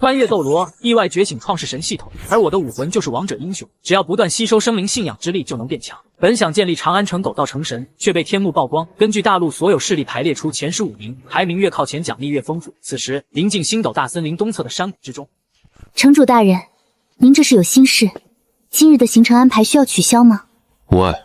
穿越斗罗，意外觉醒创世神系统，而我的武魂就是王者英雄，只要不断吸收生灵信仰之力就能变强。本想建立长安城狗道成神，却被天幕曝光。根据大陆所有势力排列出前15名，排名越靠前奖励越丰富。此时，临近星斗大森林东侧的山谷之中，城主大人，您这是有心事？今日的行程安排需要取消吗？无碍。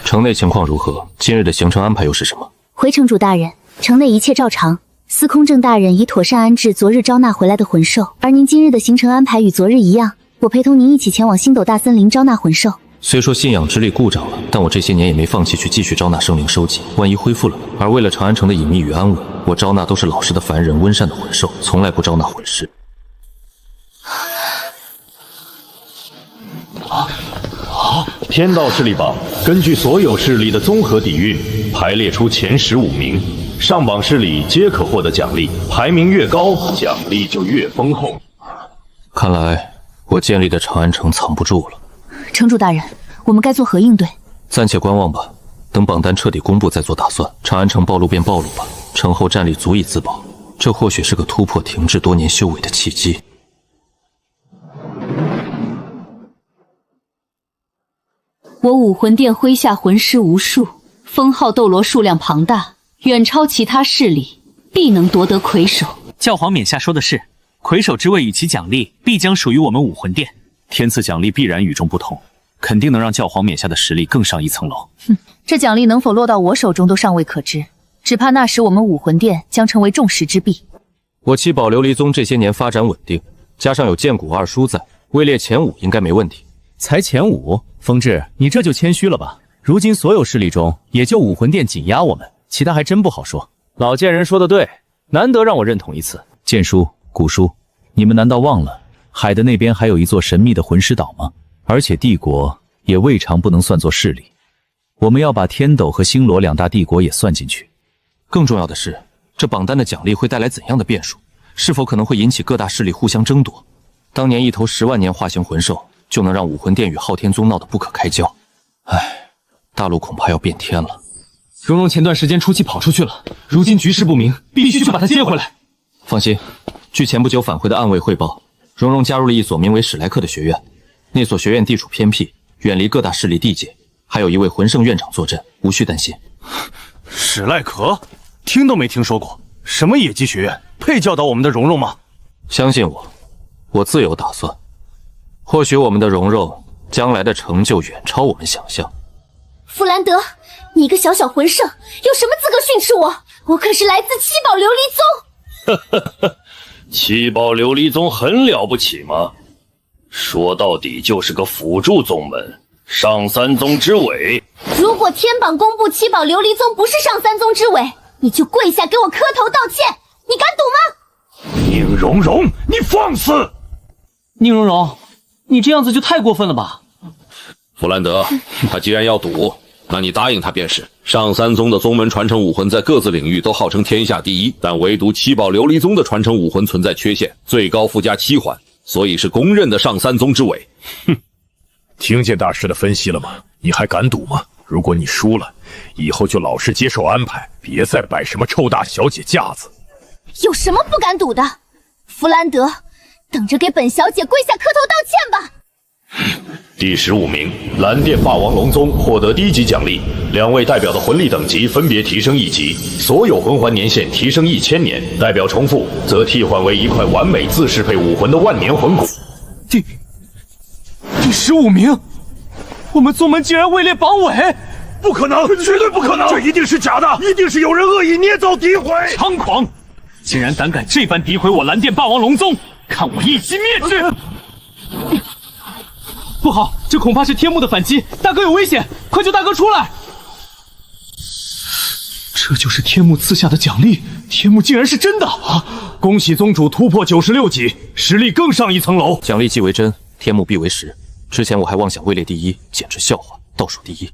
城内情况如何？今日的行程安排又是什么？回城主大人，城内一切照常。司空正大人已妥善安置昨日招纳回来的魂兽，而您今日的行程安排与昨日一样，我陪同您一起前往星斗大森林招纳魂兽。虽说信仰之力故障了，但我这些年也没放弃去继续招纳生灵收集，万一恢复了呢？而为了长安城的隐秘与安稳，我招纳都是老实的凡人、温善的魂兽，从来不招纳魂师。天道势力榜根据所有势力的综合底蕴排列出前15名，上榜势力皆可获得奖励，排名越高，奖励就越丰厚。看来我建立的长安城藏不住了。城主大人，我们该作何应对？暂且观望吧，等榜单彻底公布再做打算。长安城暴露便暴露吧，城后战力足以自保，这或许是个突破停滞多年修为的契机。我武魂殿麾下魂师无数，封号斗罗数量庞大，远超其他势力，必能夺得魁首。教皇冕下说的是，魁首之位与其奖励必将属于我们武魂殿，天赐奖励必然与众不同，肯定能让教皇冕下的实力更上一层楼。这奖励能否落到我手中都尚未可知，只怕那时我们武魂殿将成为众矢之的。我七宝琉璃宗这些年发展稳定，加上有剑骨二叔在，位列前5应该没问题。才前5？风致，你这就谦虚了吧？如今所有势力中，也就武魂殿紧压我们，其他还真不好说。老剑人说的对，难得让我认同一次。剑叔、古叔，你们难道忘了海的那边还有一座神秘的魂师岛吗？而且帝国也未尝不能算作势力。我们要把天斗和星罗2大帝国也算进去。更重要的是，这榜单的奖励会带来怎样的变数？是否可能会引起各大势力互相争夺？当年一头10万年化形魂兽，就能让武魂殿与昊天宗闹得不可开交。唉，大陆恐怕要变天了。蓉蓉前段时间出去跑出去了，如今局势不明，必须去把她接回来。放心，据前不久返回的暗卫汇报，蓉蓉加入了一所名为史莱克的学院。那所学院地处偏僻，远离各大势力地界，还有一位魂圣院长坐镇，无需担心。史莱克？听都没听说过，什么野鸡学院，配教导我们的蓉蓉吗？相信我，我自有打算。或许我们的蓉蓉将来的成就远超我们想象。弗兰德，你一个小小魂圣，有什么资格训斥我？我可是来自七宝琉璃宗。七宝琉璃宗很了不起吗？说到底就是个辅助宗门，上3宗之尾。如果天榜公布七宝琉璃宗不是上3宗之尾，你就跪下给我磕头道歉，你敢赌吗？宁荣荣，你放肆！宁荣荣，你这样子就太过分了吧。弗兰德，他既然要赌，那你答应他便是。上3宗的宗门传承武魂在各自领域都号称天下第一，但唯独七宝琉璃宗的传承武魂存在缺陷，最高附加7环，所以是公认的上3宗之尾。哼，听见大师的分析了吗？你还敢赌吗？如果你输了，以后就老实接受安排，别再摆什么臭大小姐架子。有什么不敢赌的？弗兰德，等着给本小姐跪下磕头道歉吧。第15名，蓝电霸王龙宗获得低级奖励，2位代表的魂力等级分别提升1级，所有魂环年限提升1000年，代表重复则替换为一块完美自适配武魂的万年魂骨。第15名，我们宗门竟然位列榜尾！不可能，绝对不可能！这一定是假的，一定是有人恶意捏造诋毁！猖狂！竟然胆敢这般诋毁我蓝电霸王龙宗，看我一击灭之！不好，这恐怕是天幕的反击，大哥有危险，快救大哥出来！这就是天幕赐下的奖励，天幕竟然是真的啊！恭喜宗主突破96级，实力更上一层楼。奖励既为真，天幕必为实。之前我还妄想位列第一，简直笑话，倒数第一。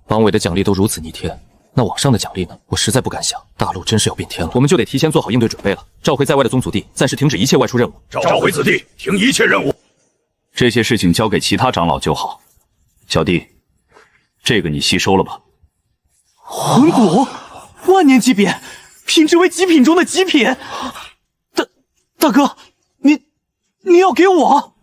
榜尾的奖励都如此逆天，那往上的奖励呢？我实在不敢想，大陆真是要变天了。我们就得提前做好应对准备了。召回在外的宗祖弟，暂时停止一切外出任务。召回子弟，停一切任务。这些事情交给其他长老就好。小弟，这个你吸收了吧？魂骨，万年级别，品质为极品中的极品。大哥，要给我？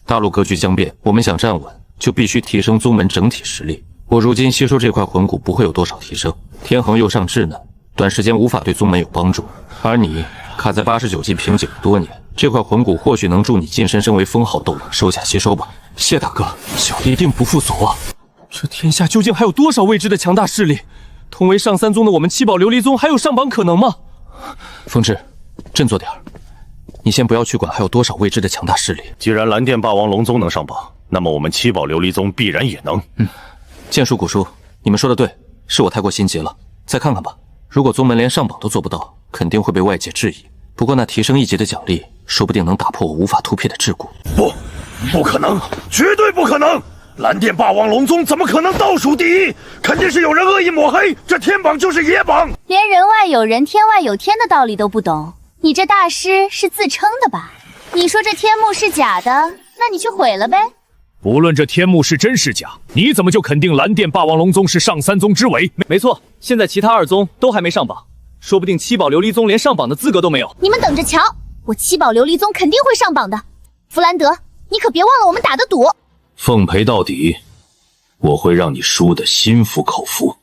大陆格局将变，我们想站稳，就必须提升宗门整体实力。我如今吸收这块魂骨不会有多少提升，天恒又上稚嫩，短时间无法对宗门有帮助。而你卡在89级瓶颈多年，这块魂骨或许能助你晋升为封号斗罗。收下吸收吧。谢大哥，小弟定不负所望。这天下究竟还有多少未知的强大势力？同为上三宗的我们七宝琉璃宗还有上榜可能吗？风致，振作点儿。你先不要去管还有多少未知的强大势力。既然蓝电霸王龙宗能上榜，那么我们七宝琉璃宗必然也能。剑叔、古叔，你们说的对，是我太过心急了。再看看吧，如果宗门连上榜都做不到，肯定会被外界质疑。不过那提升1级的奖励，说不定能打破我无法突破的桎梏。不可能，绝对不可能！蓝电霸王龙宗怎么可能倒数第一？肯定是有人恶意抹黑，这天榜就是野榜。连人外有人，天外有天的道理都不懂，你这大师是自称的吧？你说这天幕是假的，那你去毁了呗。不论这天幕是真是假，你怎么就肯定蓝电霸王龙宗是上三宗之尾？没错，现在其他2宗都还没上榜，说不定七宝琉璃宗连上榜的资格都没有。你们等着瞧，我七宝琉璃宗肯定会上榜的。弗兰德，你可别忘了我们打的赌。奉陪到底，我会让你输得心服口服。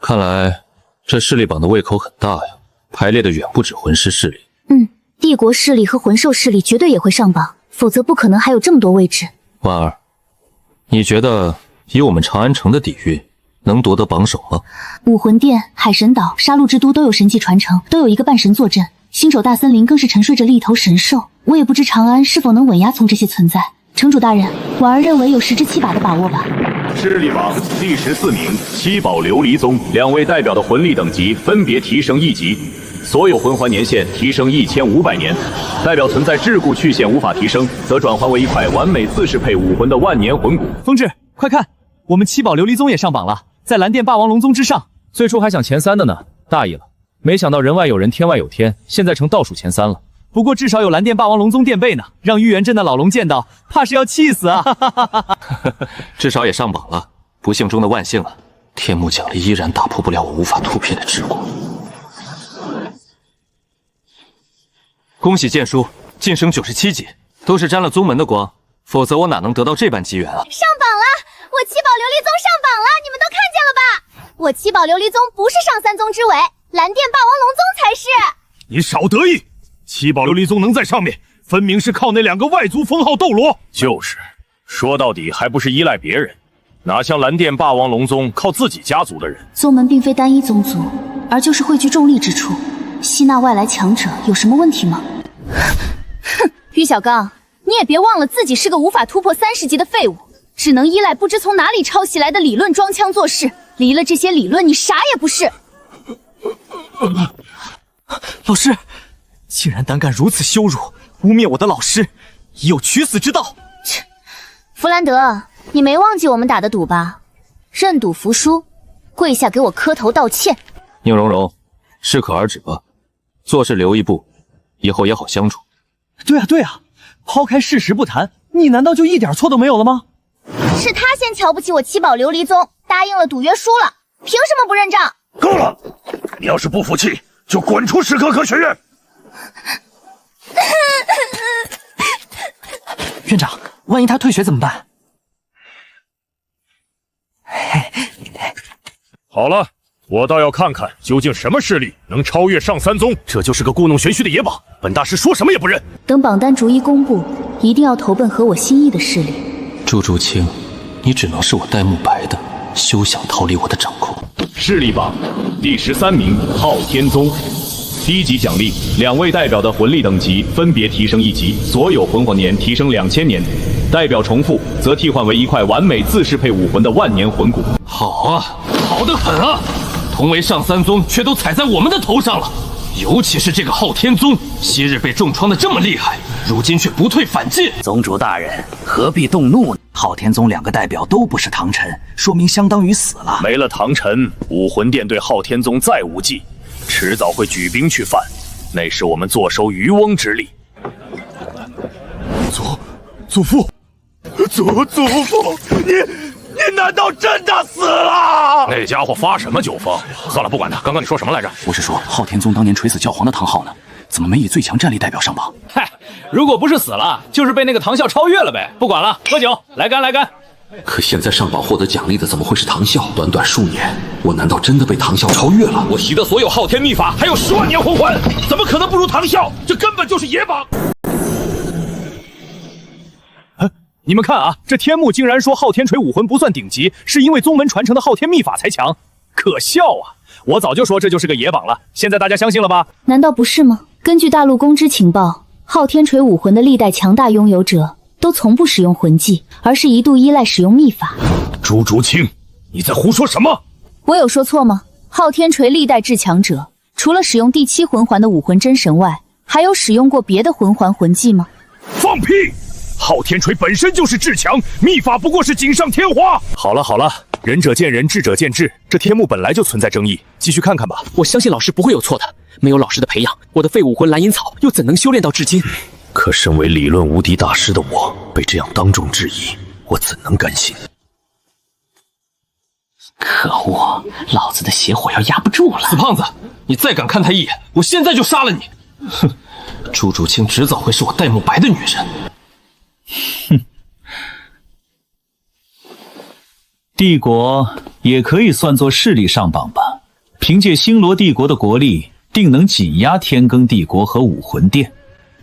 看来这势力榜的胃口很大呀，排列的远不止魂师势力。帝国势力和魂兽势力绝对也会上榜，否则不可能还有这么多位置。婉儿，你觉得以我们长安城的底蕴，能夺得榜首吗？武魂殿、海神岛、杀戮之都都有神迹传承，都有一个半神坐镇，星手大森林更是沉睡着另一头神兽。我也不知长安是否能稳压从这些存在。城主大人，婉儿认为有10之7把的把握吧。势力榜第14名，七宝琉璃宗2位代表的魂力等级分别提升1级，所有魂环年限提升1500年，代表存在桎梏去线无法提升，则转换为一块完美自适配武魂的万年魂骨。风致，快看，我们七宝琉璃宗也上榜了，在蓝电霸王龙宗之上。最初还想前3的呢，大意了。没想到人外有人，天外有天，现在成倒数前3了。不过至少有蓝电霸王龙宗垫背呢，让玉元镇的老龙见到，怕是要气死啊！至少也上榜了，不幸中的万幸啊！天幕奖励依然打破不了我无法突破的桎梏。恭喜剑叔晋升97级，都是沾了宗门的光，否则我哪能得到这般机缘啊！上榜了，我七宝琉璃宗上榜了，你们都看见了吧？我七宝琉璃宗不是上3宗之尾，蓝电霸王龙宗才是。你少得意！七宝琉璃宗能在上面，分明是靠那2个外族封号斗罗。就是，说到底还不是依赖别人，哪像蓝电霸王龙宗靠自己家族的人。宗门并非单一宗族，而就是汇聚众力之处，吸纳外来强者有什么问题吗？哼，于小刚，你也别忘了自己是个无法突破30级的废物，只能依赖不知从哪里抄袭来的理论装腔作势，离了这些理论，你啥也不是。老师，竟然胆敢如此羞辱、污蔑我的老师，已有取死之道。切，弗兰德，你没忘记我们打的赌吧？认赌服输，跪下给我磕头道歉。宁荣荣，适可而止吧，做事留一步，以后也好相处。对啊，抛开事实不谈，你难道就一点错都没有了吗？是他先瞧不起我七宝琉璃宗，答应了赌约输了，凭什么不认账？够了！你要是不服气，就滚出史可可学院！院长，万一他退学怎么办？好了，我倒要看看究竟什么势力能超越上3宗。这就是个故弄玄虚的野榜，本大师说什么也不认。等榜单逐一公布，一定要投奔合我心意的势力。朱竹清，你只能是我戴沐白的，休想逃离我的掌控。势力榜第13名，昊天宗。低级奖励，2位代表的魂力等级分别提升1级，所有魂环年提升2000年，代表重复则替换为一块完美自适配武魂的万年魂骨。好啊，好得很啊！同为上3宗，却都踩在我们的头上了。尤其是这个昊天宗，昔日被重创的这么厉害，如今却不退反进。宗主大人何必动怒呢？昊天宗2个代表都不是唐臣，说明相当于死了。没了唐臣，武魂殿对昊天宗再无忌，迟早会举兵去犯，那是我们坐收渔翁之利。祖父，祖父，你难道真的死了？那家伙发什么酒疯？算了，不管他。刚刚你说什么来着？我是说，昊天宗当年锤死教皇的唐昊呢，怎么没以最强战力代表上榜？嗨，如果不是死了，就是被那个唐啸超越了呗。不管了，喝酒，来干来干。可现在上榜获得奖励的怎么会是唐啸？短短数年，我难道真的被唐啸超越了？我习的所有昊天秘法，还有10万年魂环，怎么可能不如唐啸？这根本就是野榜！你们看啊，这天幕竟然说昊天锤武魂不算顶级，是因为宗门传承的昊天秘法才强，可笑啊！我早就说这就是个野榜了，现在大家相信了吧？难道不是吗？根据大陆公知情报，昊天锤武魂的历代强大拥有者都从不使用魂技，而是一度依赖使用秘法。朱竹清，你在胡说什么？我有说错吗？昊天锤历代至强者，除了使用第7魂环的武魂真神外，还有使用过别的魂环魂技吗？放屁！昊天锤本身就是至强，秘法不过是锦上添花。好了好了，仁者见仁，智者见智。这天幕本来就存在争议，继续看看吧。我相信老师不会有错的，没有老师的培养，我的废武魂蓝银草又怎能修炼到至今？可身为理论无敌大师的我，被这样当众质疑，我怎能甘心？可恶，老子的邪火要压不住了！死胖子，你再敢看他一眼，我现在就杀了你！哼，朱竹清迟早会是我戴沐白的女人。哼，帝国也可以算作势力上榜吧？凭借星罗帝国的国力，定能紧压天罡帝国和武魂殿。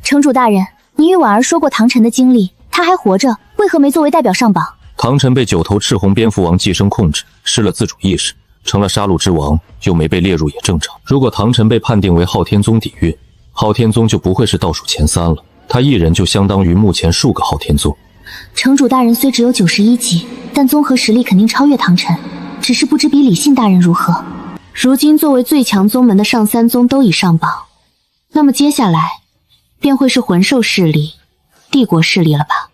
城主大人，你与婉儿说过唐晨的经历，他还活着，为何没作为代表上榜？唐晨被9头赤红蝙蝠王寄生控制，失了自主意识，成了杀戮之王，又没被列入也正常。如果唐晨被判定为昊天宗底蕴，昊天宗就不会是倒数前3了。他一人就相当于目前数个昊天宗。城主大人虽只有91级，但综合实力肯定超越唐晨，只是不知比李信大人如何。如今作为最强宗门的上3宗都已上榜，那么接下来便会是魂兽势力、帝国势力了吧？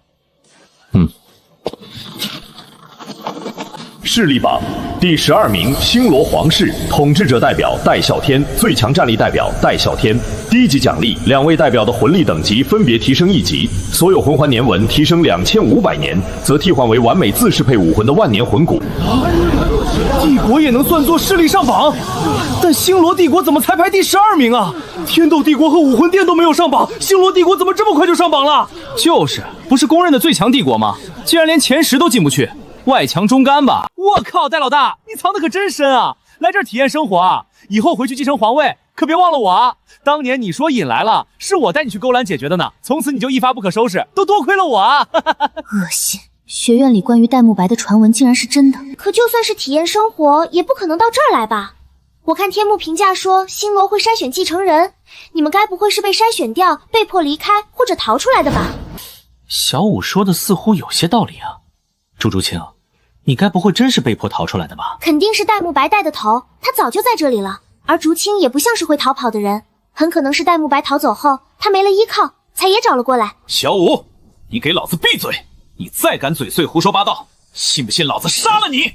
势力榜第12名，星罗皇室，统治者代表戴啸天，最强战力代表戴啸天。第1级奖励，2位代表的魂力等级分别提升1级，所有魂环年纹提升2500年，则替换为完美自适配武魂的万年魂骨。帝国也能算作势力上榜，但星罗帝国怎么才排第12名啊？天斗帝国和武魂殿都没有上榜，星罗帝国怎么这么快就上榜了？就是，不是公认的最强帝国吗？竟然连前10都进不去。外强中干吧！我靠，戴老大，你藏得可真深啊！来这儿体验生活啊！以后回去继承皇位，可别忘了我啊！当年你说引来了，是我带你去勾栏解决的呢。从此你就一发不可收拾，都多亏了我啊！恶心！学院里关于戴沐白的传闻竟然是真的。可就算是体验生活，也不可能到这儿来吧？我看天幕评价说星罗会筛选继承人，你们该不会是被筛选掉，被迫离开或者逃出来的吧？小五说的似乎有些道理啊。朱竹清，你该不会真是被迫逃出来的吧？肯定是戴沐白带的头，他早就在这里了。而竹清也不像是会逃跑的人，很可能是戴沐白逃走后，他没了依靠，才也找了过来。小五，你给老子闭嘴！你再敢嘴碎胡说八道，信不信老子杀了你？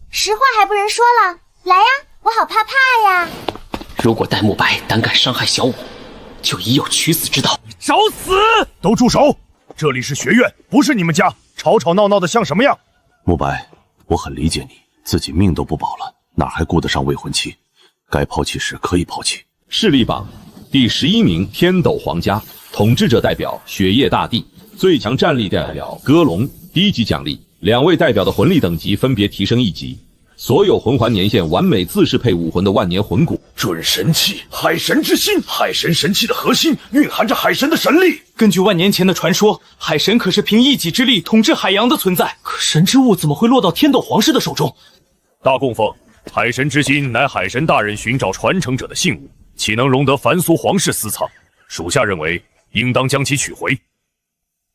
实话还不能说了，来呀，我好怕怕呀！如果戴沐白胆敢伤害小五，就已有取死之道。找死！都住手！这里是学院，不是你们家，吵吵闹闹的像什么样？沐白，我很理解你，自己命都不保了，哪还顾得上未婚妻？该抛弃时可以抛弃。势力榜第11名，天斗皇家，统治者代表雪夜大帝，最强战力代表歌龙。第1级奖励，2位代表的魂力等级分别提升1级，所有魂环年限完美自适配武魂的万年魂骨。准神器，海神之心，海神神器的核心蕴含着海神的神力。根据万年前的传说，海神可是凭一己之力统治海洋的存在，可神之物怎么会落到天斗皇室的手中？大供奉，海神之心乃海神大人寻找传承者的信物，岂能容得凡俗皇室私藏？属下认为应当将其取回。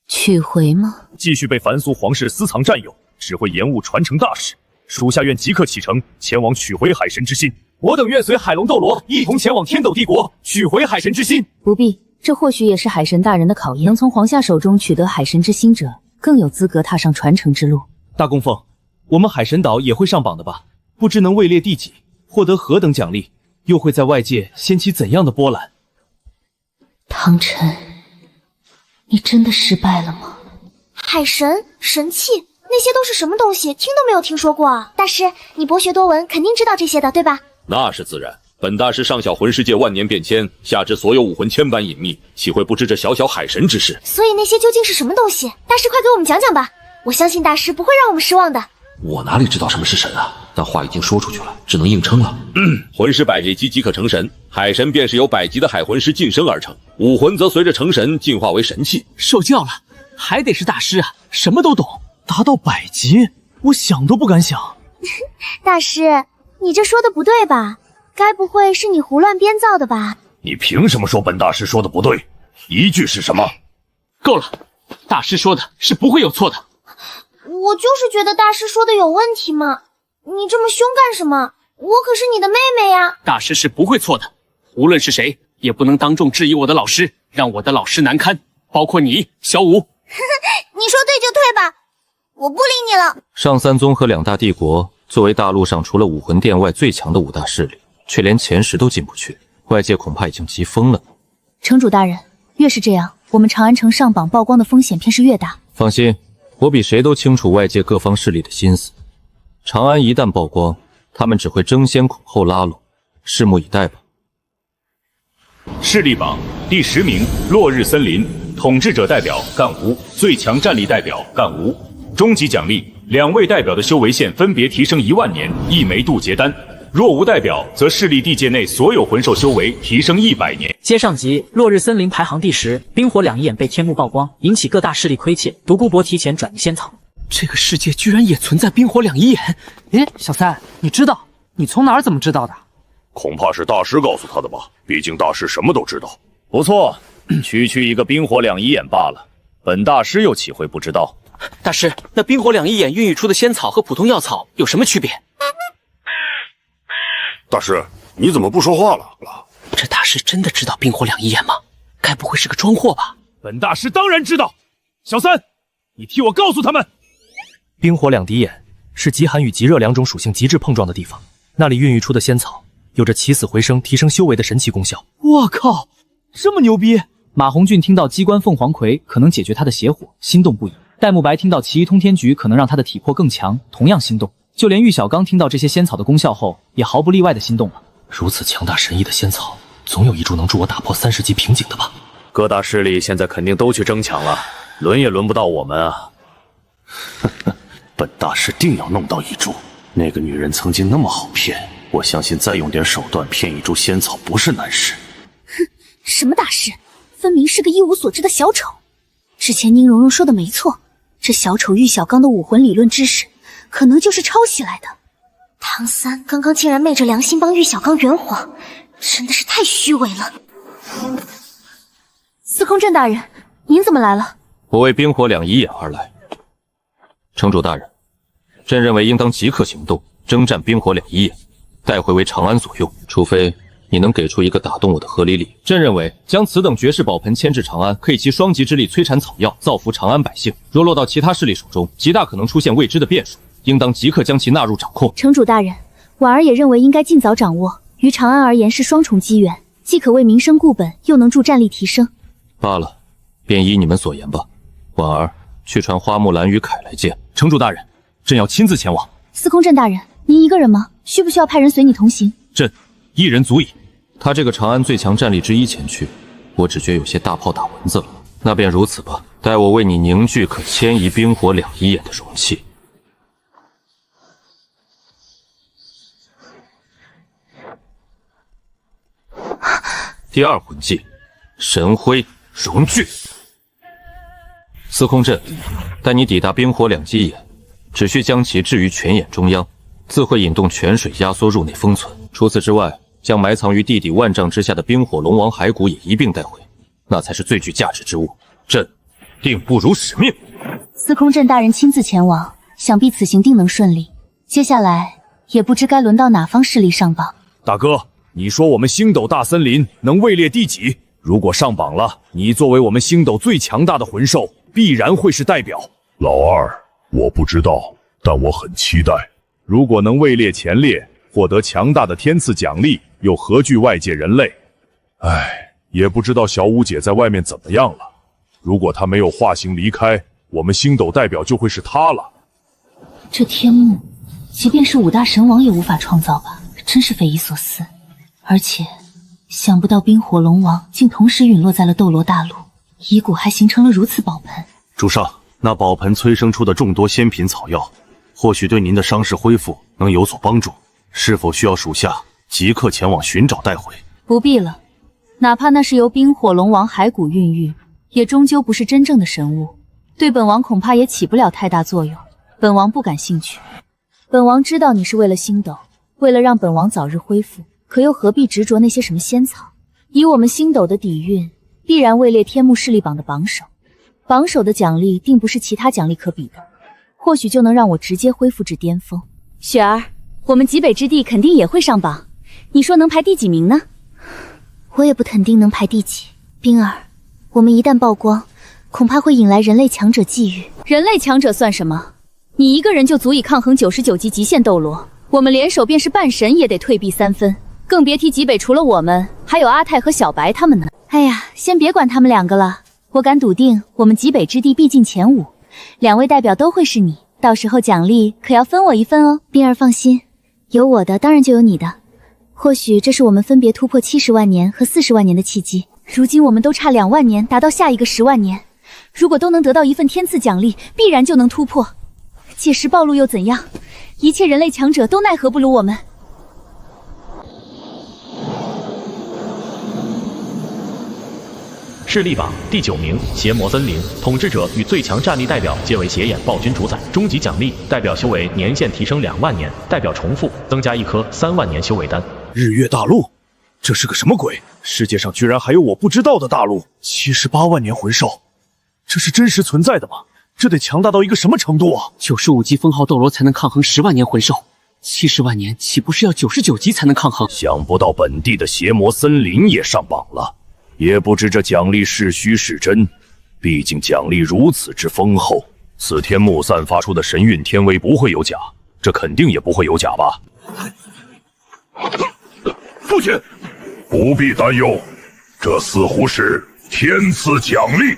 取回吗？继续被凡俗皇室私藏占有，只会延误传承大事。属下愿即刻启程，前往取回海神之心。我等愿随海龙斗罗一同前往天斗帝国，取回海神之心。不必，这或许也是海神大人的考验。能从皇下手中取得海神之心者，更有资格踏上传承之路。大供奉，我们海神岛也会上榜的吧？不知能位列第几，获得何等奖励，又会在外界掀起怎样的波澜？唐晨，你真的失败了吗？海神神器，那些都是什么东西？听都没有听说过啊！大师，你博学多闻，肯定知道这些的，对吧？那是自然。本大师上晓魂世界万年变迁，下知所有武魂千般隐秘，岂会不知这小小海神之事？所以那些究竟是什么东西？大师快给我们讲讲吧！我相信大师不会让我们失望的。我哪里知道什么是神啊？但话已经说出去了，只能硬撑了。魂师100级即可成神，海神便是由100级的海魂师晋升而成，武魂则随着成神进化为神器。受教了，还得是大师啊，什么都懂。达到100级，我想都不敢想。大师，你这说的不对吧？该不会是你胡乱编造的吧？你凭什么说本大师说的不对？依据是什么？够了，大师说的是不会有错的。我就是觉得大师说的有问题嘛。你这么凶干什么？我可是你的妹妹呀。大师是不会错的，无论是谁也不能当众质疑我的老师，让我的老师难堪，包括你，小五。你说对就对吧，我不理你了。上三宗和2大帝国作为大陆上除了武魂殿外最强的5大势力，却连前10都进不去，外界恐怕已经急疯了呢。城主大人，越是这样，我们长安城上榜曝光的风险便是越大。放心，我比谁都清楚外界各方势力的心思。长安一旦曝光，他们只会争先恐后拉拢，拭目以待吧。势力榜第10名，落日森林，统治者代表干无，最强战力代表干无。终极奖励，2位代表的修为线分别提升1万年，1枚渡劫丹。若无代表，则势力地界内所有魂兽修为提升100年。接上集，落日森林排行第10，冰火两仪眼被天幕曝光，引起各大势力亏欠，独孤博提前转移仙草。这个世界居然也存在冰火两仪眼？诶，小三，你知道？你从哪儿怎么知道的？恐怕是大师告诉他的吧，毕竟大师什么都知道。不错，区区一个冰火两仪眼罢了，本大师又岂会不知道？大师，那冰火两仪眼孕育出的仙草和普通药草有什么区别？大师，你怎么不说话了？这大师真的知道冰火两仪眼吗？该不会是个装货吧？本大师当然知道。小三，你替我告诉他们，冰火两敌眼是极寒与极热2种属性极致碰撞的地方，那里孕育出的仙草有着起死回生、提升修为的神奇功效。我靠，这么牛逼！马红俊听到机关凤凰葵可能解决他的邪火，心动不已。戴沐白听到奇异通天菊可能让他的体魄更强，同样心动。就连玉小刚听到这些仙草的功效后，也毫不例外的心动了。如此强大神异的仙草，总有一株能助我打破30级瓶颈的吧？各大势力现在肯定都去争抢了，轮也轮不到我们啊！本大师定要弄到一株。那个女人曾经那么好骗，我相信再用点手段骗一株仙草不是难事。哼，什么大师，分明是个一无所知的小丑。之前宁荣荣说的没错，这小丑玉小刚的武魂理论知识可能就是抄袭来的。唐三刚刚竟然昧着良心帮玉小刚圆谎，真的是太虚伪了。司空震大人，您怎么来了？我为冰火两仪眼而来。城主大人，朕认为应当即刻行动，征战冰火两仪眼，带回为长安所用，除非你能给出一个打动我的合理理由。朕认为将此等绝世宝盆迁至长安，可以其双极之力摧残草药，造福长安百姓。若落到其他势力手中，极大可能出现未知的变数，应当即刻将其纳入掌控。城主大人，婉儿也认为应该尽早掌握，于长安而言是双重机缘，既可为民生固本，又能助战力提升。罢了，便依你们所言吧。婉儿，去传花木兰与凯来见。城主大人，朕要亲自前往。司空震大人，您一个人吗？需不需要派人随你同行？朕一人足矣。他这个长安最强战力之一前去，我只觉有些大炮打蚊子了。那便如此吧，待我为你凝聚可迁移冰火两仪眼的容器。第二魂技，神辉熔具。司空震，待你抵达冰火两仪眼，只需将其置于泉眼中央，自会引动泉水压缩入内封存。除此之外，将埋藏于地底万丈之下的冰火龙王骸骨也一并带回，那才是最具价值之物。朕定不辱使命。司空震大人亲自前往，想必此行定能顺利。接下来也不知该轮到哪方势力上榜。大哥，你说我们星斗大森林能位列第几？如果上榜了，你作为我们星斗最强大的魂兽，必然会是代表。老二，我不知道，但我很期待。如果能位列前列，获得强大的天赐奖励，又何惧外界人类？唉，也不知道小五姐在外面怎么样了。如果她没有化形离开，我们星斗代表就会是她了。这天幕，即便是5大神王也无法创造吧？真是匪夷所思。而且，想不到冰火龙王竟同时陨落在了斗罗大陆，遗骨还形成了如此宝盆。主上，那宝盆催生出的众多仙品草药，或许对您的伤势恢复能有所帮助。是否需要属下即刻前往寻找带回？不必了，哪怕那是由冰火龙王骸骨孕育，也终究不是真正的神物，对本王恐怕也起不了太大作用。本王不感兴趣。本王知道你是为了星斗，为了让本王早日恢复，可又何必执着那些什么仙草？以我们星斗的底蕴，必然位列天幕势力榜的榜首。榜首的奖励定不是其他奖励可比的，或许就能让我直接恢复至巅峰。雪儿，我们极北之地肯定也会上榜，你说能排第几名呢？我也不肯定能排第几。冰儿，我们一旦曝光，恐怕会引来人类强者觊觎。人类强者算什么？你一个人就足以抗衡99级极限斗罗，我们联手便是半神也得退避3分，更别提极北除了我们，还有阿泰和小白他们呢。哎呀，先别管他们2个了，我敢笃定，我们极北之地必进前5，2位代表都会是你，到时候奖励可要分我一份哦。冰儿放心，有我的当然就有你的。或许这是我们分别突破70万年和40万年的契机。如今我们都差2万年达到下一个10万年，如果都能得到一份天赐奖励，必然就能突破。届时暴露又怎样？一切人类强者都奈何不如我们。势力榜第9名，邪魔森林，统治者与最强战力代表皆为邪眼暴君主宰。终极奖励，代表修为年限提升2万年，代表重复增加1颗3万年修为丹。日月大陆，这是个什么鬼？世界上居然还有我不知道的大陆！78万年魂兽，这是真实存在的吗？这得强大到一个什么程度啊！95级封号斗罗才能抗衡10万年魂兽，70万年岂不是要99级才能抗衡？想不到本地的邪魔森林也上榜了，也不知这奖励是虚是真。毕竟奖励如此之丰厚，此天幕散发出的神韵天威不会有假，这肯定也不会有假吧？父亲，不必担忧，这似乎是天赐奖励。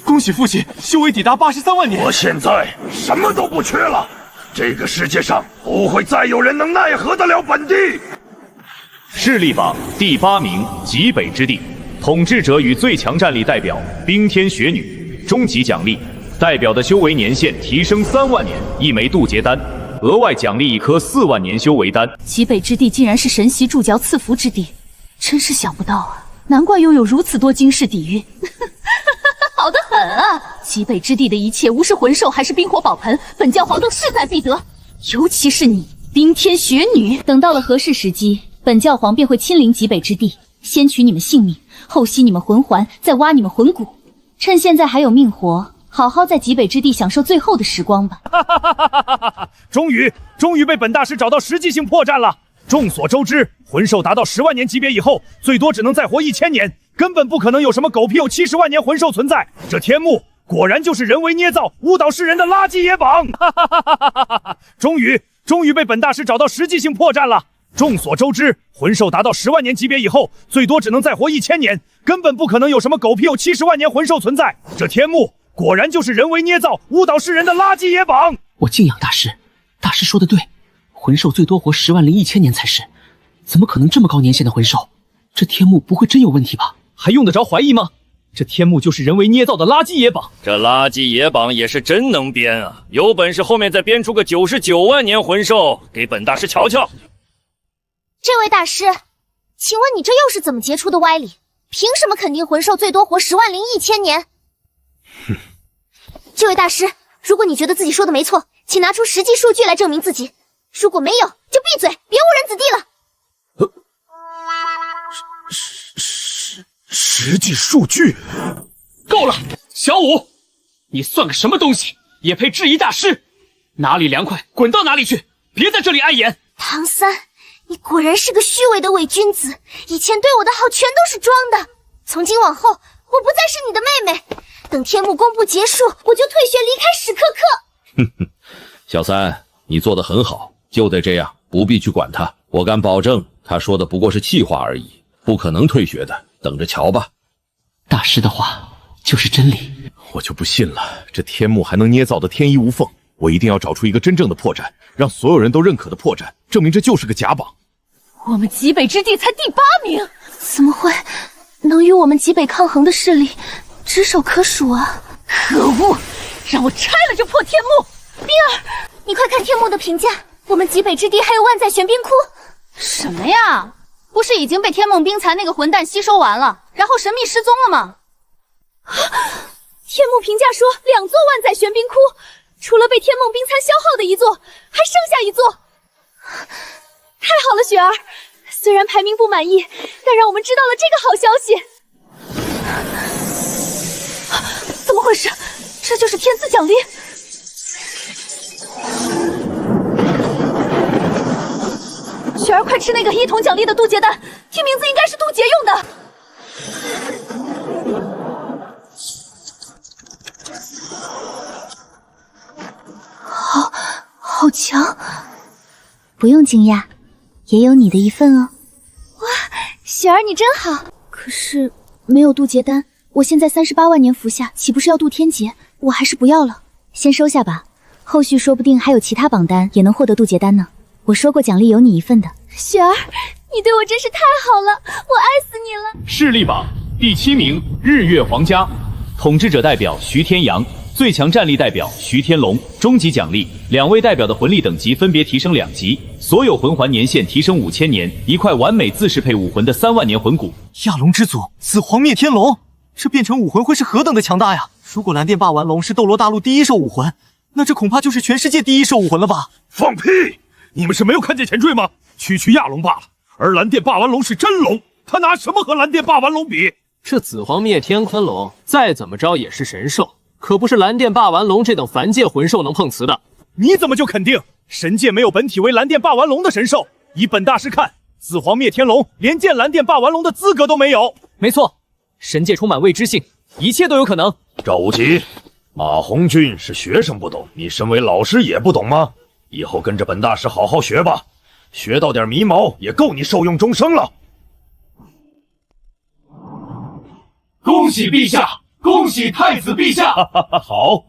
恭喜父亲，修为抵达83万年。我现在什么都不缺了，这个世界上不会再有人能奈何得了本地。势力榜第8名，极北之地，统治者与最强战力代表冰天雪女。终极奖励，代表的修为年限提升3万年，1枚渡劫丹，额外奖励1颗4万年修为丹。极北之地竟然是神袭注脚赐福之地，真是想不到啊！难怪拥有如此多惊世底蕴。好得很啊！极北之地的一切，无是魂兽还是冰火宝盆，本教皇都势在必得。尤其是你，冰天雪女。等到了合适时机，本教皇便会亲临极北之地，先取你们性命，后吸你们魂环，再挖你们魂骨。趁现在还有命活，好好在极北之地享受最后的时光吧。终于被本大师找到实际性破绽了。众所周知，魂兽达到10万年级别以后，最多只能再活1000年，根本不可能有什么狗屁有70万年魂兽存在。这天幕果然就是人为捏造、误导世人的垃圾野榜。终于被本大师找到实际性破绽了。众所周知，魂兽达到10万年级别以后，最多只能再活1000年，根本不可能有什么狗屁有70万年魂兽存在。这天幕果然就是人为捏造、误导世人的垃圾野榜。我敬仰大师，大师说的对，魂兽最多活10万零1000年才是，怎么可能这么高年限的魂兽？这天幕不会真有问题吧？还用得着怀疑吗？这天幕就是人为捏造的垃圾野榜。这垃圾野榜也是真能编啊！有本事后面再编出个99万年魂兽给本大师瞧瞧。这位大师，请问你这又是怎么结出的歪理？凭什么肯定魂兽最多活10万零1000年？这位大师，如果你觉得自己说的没错，请拿出实际数据来证明自己。如果没有，就闭嘴，别误人子弟了。实际数据够了，小五，你算个什么东西，也配质疑大师？哪里凉快滚到哪里去，别在这里碍眼。唐三，你果然是个虚伪的伪君子，以前对我的好全都是装的。从今往后，我不再是你的妹妹。等天幕公布结束，我就退学离开史可可。小三，你做得很好，就得这样，不必去管他。我敢保证，他说的不过是气话而已，不可能退学的，等着瞧吧。大师的话就是真理。我就不信了，这天幕还能捏造的天衣无缝。我一定要找出一个真正的破绽，让所有人都认可的破绽，证明这就是个假榜。我们极北之地才第8名，怎么会能与我们极北抗衡的势力只手可数啊！可恶，让我拆了这破天幕！冰儿，你快看天幕的评价，我们极北之地还有万载玄冰窟。什么呀？不是已经被天梦冰蚕那个混蛋吸收完了，然后神秘失踪了吗？天幕评价说2座万载玄冰窟，除了被天梦冰蚕消耗的一座，还剩下一座。太好了，雪儿，虽然排名不满意，但让我们知道了这个好消息。怎么回事？这就是天赐奖励？雪儿，快吃那个1桶奖励的渡劫丹，听名字应该是渡劫用的。好强！不用惊讶，也有你的一份哦。哇，雪儿你真好。可是没有渡劫丹，我现在38万年服下，岂不是要渡天劫？我还是不要了，先收下吧。后续说不定还有其他榜单也能获得渡劫丹呢。我说过奖励有你一份的。雪儿，你对我真是太好了，我爱死你了。势力榜第7名，日月皇家，统治者代表徐天阳，最强战力代表徐天龙。终极奖励，2位代表的魂力等级分别提升2级，所有魂环年限提升5000年，一块完美自适配武魂的3万年魂骨。亚龙之祖，紫皇灭天龙，这变成武魂会是何等的强大呀！如果蓝电霸王龙是斗罗大陆第1兽武魂，那这恐怕就是全世界第1兽武魂了吧？放屁！你们是没有看见前缀吗？区亚龙罢了，而蓝电霸王龙是真龙，他拿什么和蓝电霸王龙比？这紫皇灭天昆龙再怎么着也是神兽，可不是蓝电霸王龙这等凡界魂兽能碰瓷的。你怎么就肯定神界没有本体为蓝电霸王龙的神兽？以本大师看，紫皇灭天龙连见蓝电霸王龙的资格都没有。没错，神界充满未知性，一切都有可能。赵无极，马红俊是学生不懂，你身为老师也不懂吗？以后跟着本大师好好学吧，学到点迷毛也够你受用终生了。恭喜陛下，恭喜太子陛下！好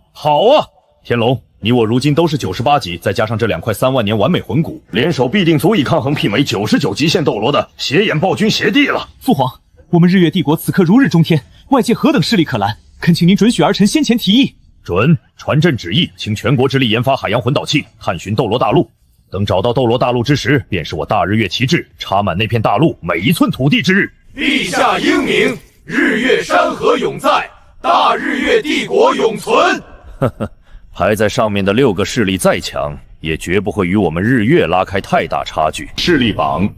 啊！天龙，你我如今都是98级，再加上这2块3万年完美魂骨，联手必定足以抗衡媲美99极限斗罗的邪眼暴君邪帝了。父皇，我们日月帝国此刻如日中天，外界何等势力可拦？恳请您准许儿臣先前提议。准，传朕旨意，倾全国之力研发海洋魂导器，探寻斗罗大陆。等找到斗罗大陆之时，便是我大日月旗帜插满那片大陆每一寸土地之日。陛下英明，日月山河永在，大日月帝国永存。呵呵，排在上面的6个势力再强，也绝不会与我们日月拉开太大差距。势力榜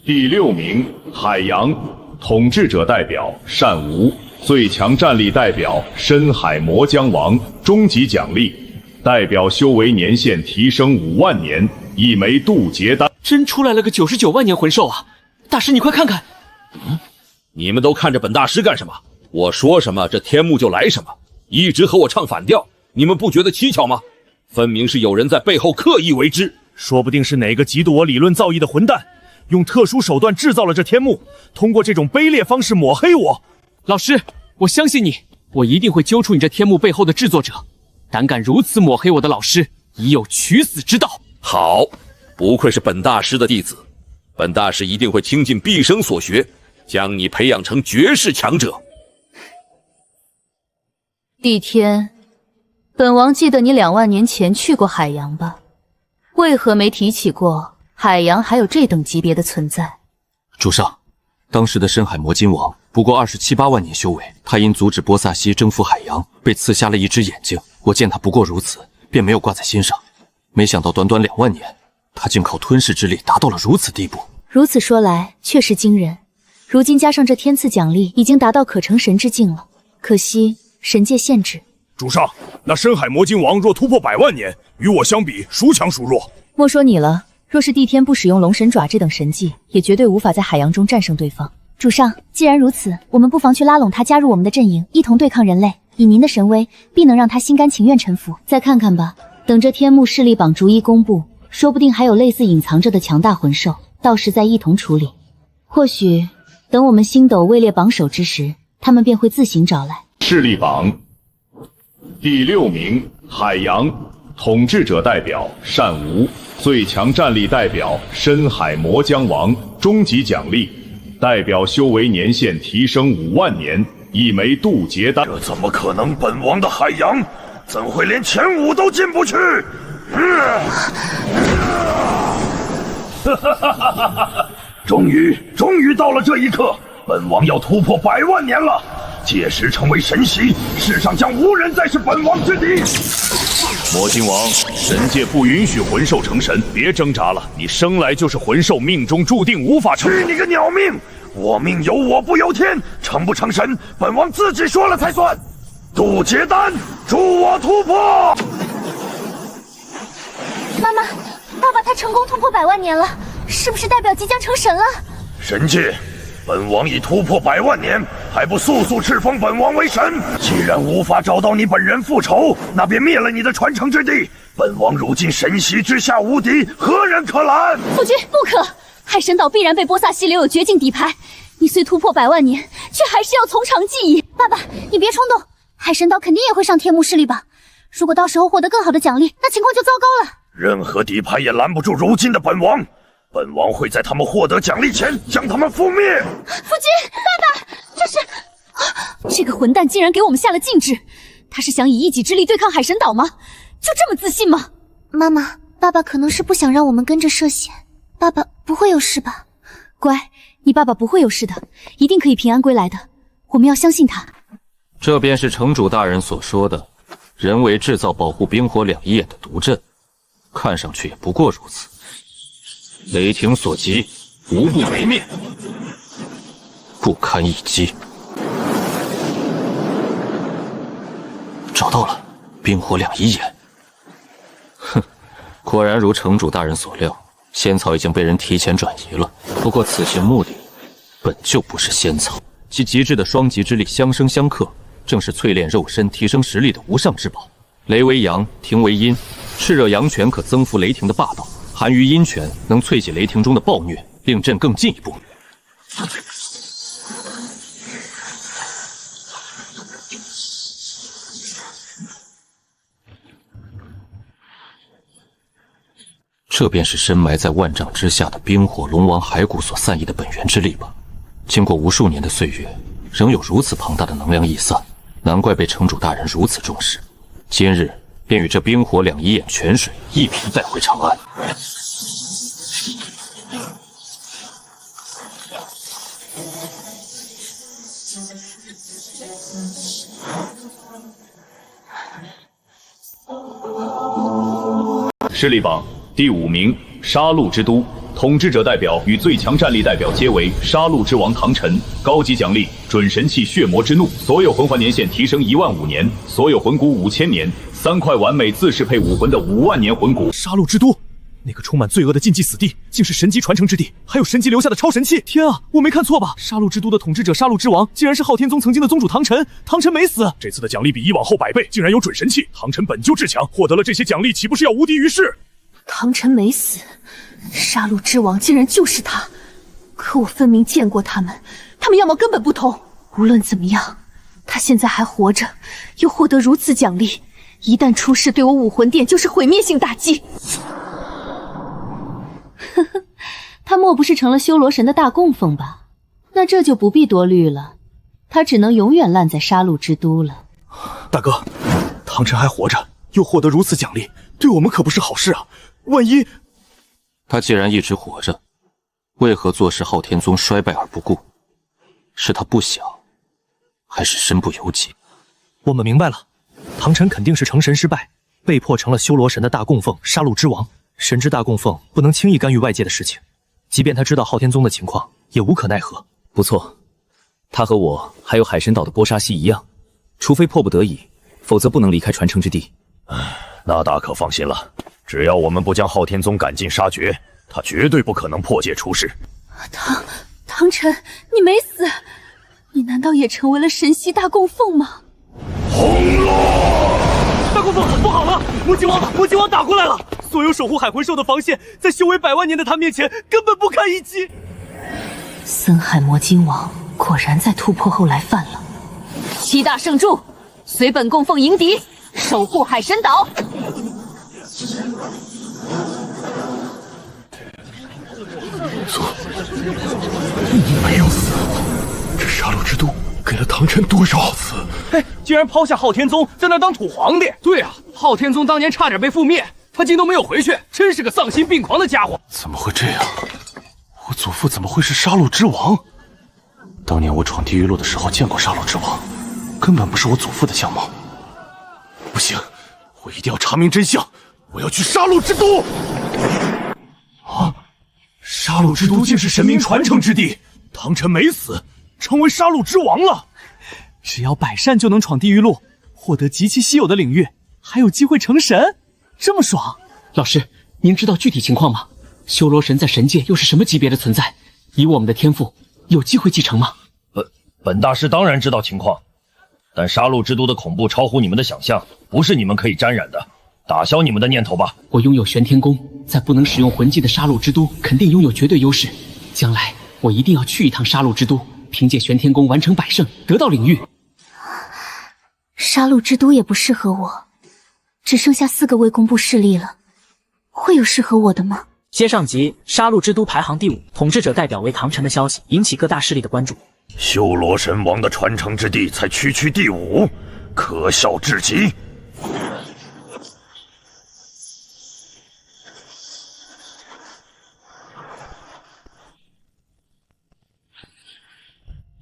第6名，海洋，统治者代表单无，最强战力代表深海魔姜王。终极奖励，代表修为年限提升5万年，1枚渡劫丹。真出来了个99万年魂兽啊！大师，你快看看。你们都看着本大师干什么？我说什么，这天幕就来什么，一直和我唱反调，你们不觉得蹊跷吗？分明是有人在背后刻意为之，说不定是哪个嫉妒我理论造诣的混蛋，用特殊手段制造了这天幕，通过这种卑劣方式抹黑我。老师，我相信你，我一定会揪出你这天幕背后的制作者。胆敢如此抹黑我的老师，已有取死之道。好，不愧是本大师的弟子，本大师一定会倾尽毕生所学，将你培养成绝世强者。帝天，本王记得你2万年前去过海洋吧？为何没提起过海洋还有这等级别的存在？主上，当时的深海魔金王不过27、8万年修为，他因阻止波萨西征服海洋，被刺瞎了一只眼睛。我见他不过如此，便没有挂在心上。没想到短短2万年，他竟靠吞噬之力达到了如此地步。如此说来，确实惊人。如今加上这天赐奖励，已经达到可成神之境了。可惜神界限制。主上，那深海魔金王若突破100万年，与我相比，孰强孰弱？莫说你了，若是帝天不使用龙神爪这等神技，也绝对无法在海洋中战胜对方。主上，既然如此，我们不妨去拉拢他加入我们的阵营，一同对抗人类。以您的神威，必能让他心甘情愿臣服。再看看吧，等这天幕势力榜逐一公布，说不定还有类似隐藏着的强大魂兽，到时再一同处理。或许等我们星斗位列榜首之时，他们便会自行找来。势力榜第6名海洋，统治者代表单无，最强战力代表深海魔姜王，终极奖励代表修为年限提升5万年，1枚渡劫丹。这怎么可能？本王的海洋怎会连前5都进不去？终于到了这一刻，本王要突破100万年了。届时成为神袭，世上将无人再是本王之敌。魔金王，神界不允许魂兽成神，别挣扎了，你生来就是魂兽，命中注定无法成。去你个鸟命！我命由我不由天，成不成神，本王自己说了才算。渡劫丹，助我突破！妈妈，爸爸他成功突破100万年了，是不是代表即将成神了？神界，本王已突破100万年，还不速速敕封本王为神？既然无法找到你本人复仇，那便灭了你的传承之地。本王如今神袭之下无敌，何人可拦？夫君不可，海神岛必然被波萨溪流有绝境底牌，你虽突破100万年，却还是要从长计议。爸爸，你别冲动，海神岛肯定也会上天幕势力榜。如果到时候获得更好的奖励，那情况就糟糕了。任何底牌也拦不住如今的本王。本王会在他们获得奖励前将他们覆灭。夫君，爸爸，这是……这个混蛋竟然给我们下了禁制，他是想以一己之力对抗海神岛吗？就这么自信吗？妈妈，爸爸可能是不想让我们跟着涉险。爸爸不会有事吧？乖，你爸爸不会有事的，一定可以平安归来的。我们要相信他。这便是城主大人所说的人为制造保护冰火2仪眼的毒阵，看上去也不过如此。雷霆所及，无不为灭，不堪一击。找到了，冰火2仪眼。哼，果然如城主大人所料，仙草已经被人提前转移了。不过此行目的本就不是仙草，其极致的双极之力相生相克，正是淬炼肉身、提升实力的无上至宝。雷为阳，霆为阴，炽热阳泉可增幅雷霆的霸道。寒于阴泉能淬解雷霆中的暴虐，令阵更进一步。这便是深埋在万丈之下的冰火龙王骸骨所散逸的本源之力吧？经过无数年的岁月，仍有如此庞大的能量逸散，难怪被城主大人如此重视。今日便与这冰火2仪眼泉水一并带回长安。势力榜第5名杀戮之都，统治者代表与最强战力代表皆为杀戮之王唐晨，高级奖励准神器血魔之怒，所有魂环年限提升15000年，所有魂骨5000年，3块完美自适配武魂的5万年魂骨。杀戮之都，那个充满罪恶的禁忌死地，竟是神级传承之地，还有神级留下的超神器！天啊，我没看错吧？杀戮之都的统治者杀戮之王，竟然是昊天宗曾经的宗主唐晨，唐晨没死。这次的奖励比以往后100倍，竟然有准神器，唐晨本就至强，获得了这些奖励，岂不是要无敌于世？唐晨没死，杀戮之王竟然就是他，可我分明见过他们样貌根本不同。无论怎么样，他现在还活着，又获得如此奖励，一旦出事，对我武魂殿就是毁灭性打击。呵呵，他莫不是成了修罗神的大供奉吧？那这就不必多虑了，他只能永远烂在杀戮之都了。大哥，唐晨还活着，又获得如此奖励，对我们可不是好事啊！万一……他既然一直活着，为何坐视昊天宗衰败而不顾？是他不想，还是身不由己？我们明白了，唐晨肯定是成神失败，被迫成了修罗神的大供奉杀戮之王。神之大供奉不能轻易干预外界的事情，即便他知道昊天宗的情况，也无可奈何。不错，他和我还有海神岛的波沙溪一样，除非迫不得已，否则不能离开传承之地。那大可放心了，只要我们不将昊天宗赶尽杀绝，他绝对不可能破戒出世。唐晨，你没死，你难道也成为了神系大供奉吗？轰隆！大供奉，不好了！魔金王打过来了！所有守护海魂兽的防线，在修为100万年的他面前根本不堪一击。森海魔金王果然在突破后来犯了。7大圣柱，随本供奉迎敌，守护海神岛。没有死，这杀戮之都给了唐晨多少好词？哎，竟然抛下昊天宗在那当土皇帝！对啊，昊天宗当年差点被覆灭，他竟都没有回去，真是个丧心病狂的家伙！怎么会这样？我祖父怎么会是杀戮之王？当年我闯地狱路的时候见过杀戮之王，根本不是我祖父的相貌。不行，我一定要查明真相，我要去杀戮之都！啊！杀戮之都竟是神明传承之地，唐晨没死，成为杀戮之王了。只要百善就能闯地狱路，获得极其稀有的领域，还有机会成神，这么爽！老师，您知道具体情况吗？修罗神在神界又是什么级别的存在？以我们的天赋，有机会继承吗？本大师当然知道情况，但杀戮之都的恐怖超乎你们的想象，不是你们可以沾染的。打消你们的念头吧。我拥有玄天功，在不能使用魂技的杀戮之都，肯定拥有绝对优势。将来我一定要去一趟杀戮之都，凭借玄天功完成百胜，得到领域。杀戮之都也不适合我，只剩下4个卫宫部势力了，会有适合我的吗？接上集，杀戮之都排行第5，统治者代表为唐晨的消息引起各大势力的关注。修罗神王的传承之地才区第5，可笑至极。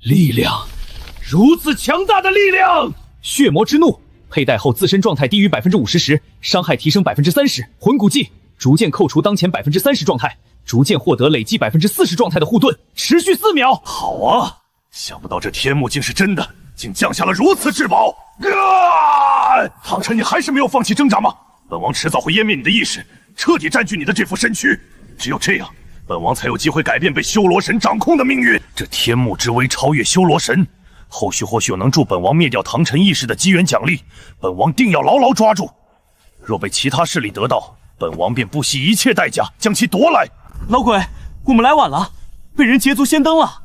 力量，如此强大的力量！血魔之怒，佩戴后自身状态低于50%时，伤害提升30%。魂骨技，逐渐扣除当前30%状态，逐渐获得累计40%状态的护盾，持续4秒。好啊，想不到这天幕竟是真的，竟降下了如此至宝！唐晨，你还是没有放弃挣扎吗？本王迟早会湮灭你的意识，彻底占据你的这副身躯。只有这样，本王才有机会改变被修罗神掌控的命运。这天幕之威超越修罗神，后续或许有能助本王灭掉唐晨意识的机缘奖励，本王定要牢牢抓住。若被其他势力得到，本王便不惜一切代价将其夺来。老鬼，我们来晚了，被人捷足先登了。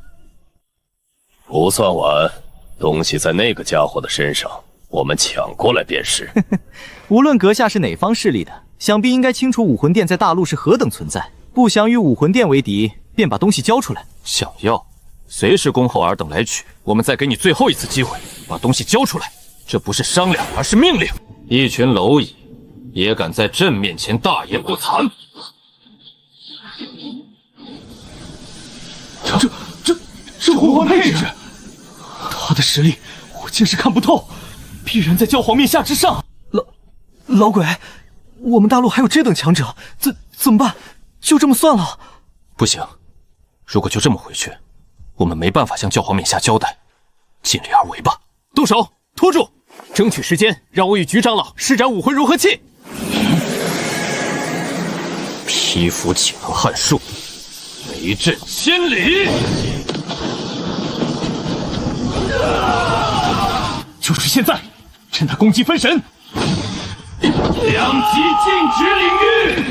不算晚，东西在那个家伙的身上，我们抢过来便是。无论阁下是哪方势力的，想必应该清楚武魂殿在大陆是何等存在。不想与武魂殿为敌，便把东西交出来。想要，随时恭候尔等来取。我们再给你最后一次机会，把东西交出来。这不是商量，而是命令。一群蝼蚁，也敢在朕面前大言不惭！这魂环配置，他的实力我竟是看不透，必然在教皇面下之上。老鬼，我们大陆还有这等强者，怎么办？就这么算了？不行，如果就这么回去，我们没办法向教皇冕下交代，尽力而为吧。动手，拖住，争取时间，让我与局长老施展武魂融合器。披拂岂能撼树，雷震千里。就是现在，趁他攻击分神，两极禁止领域。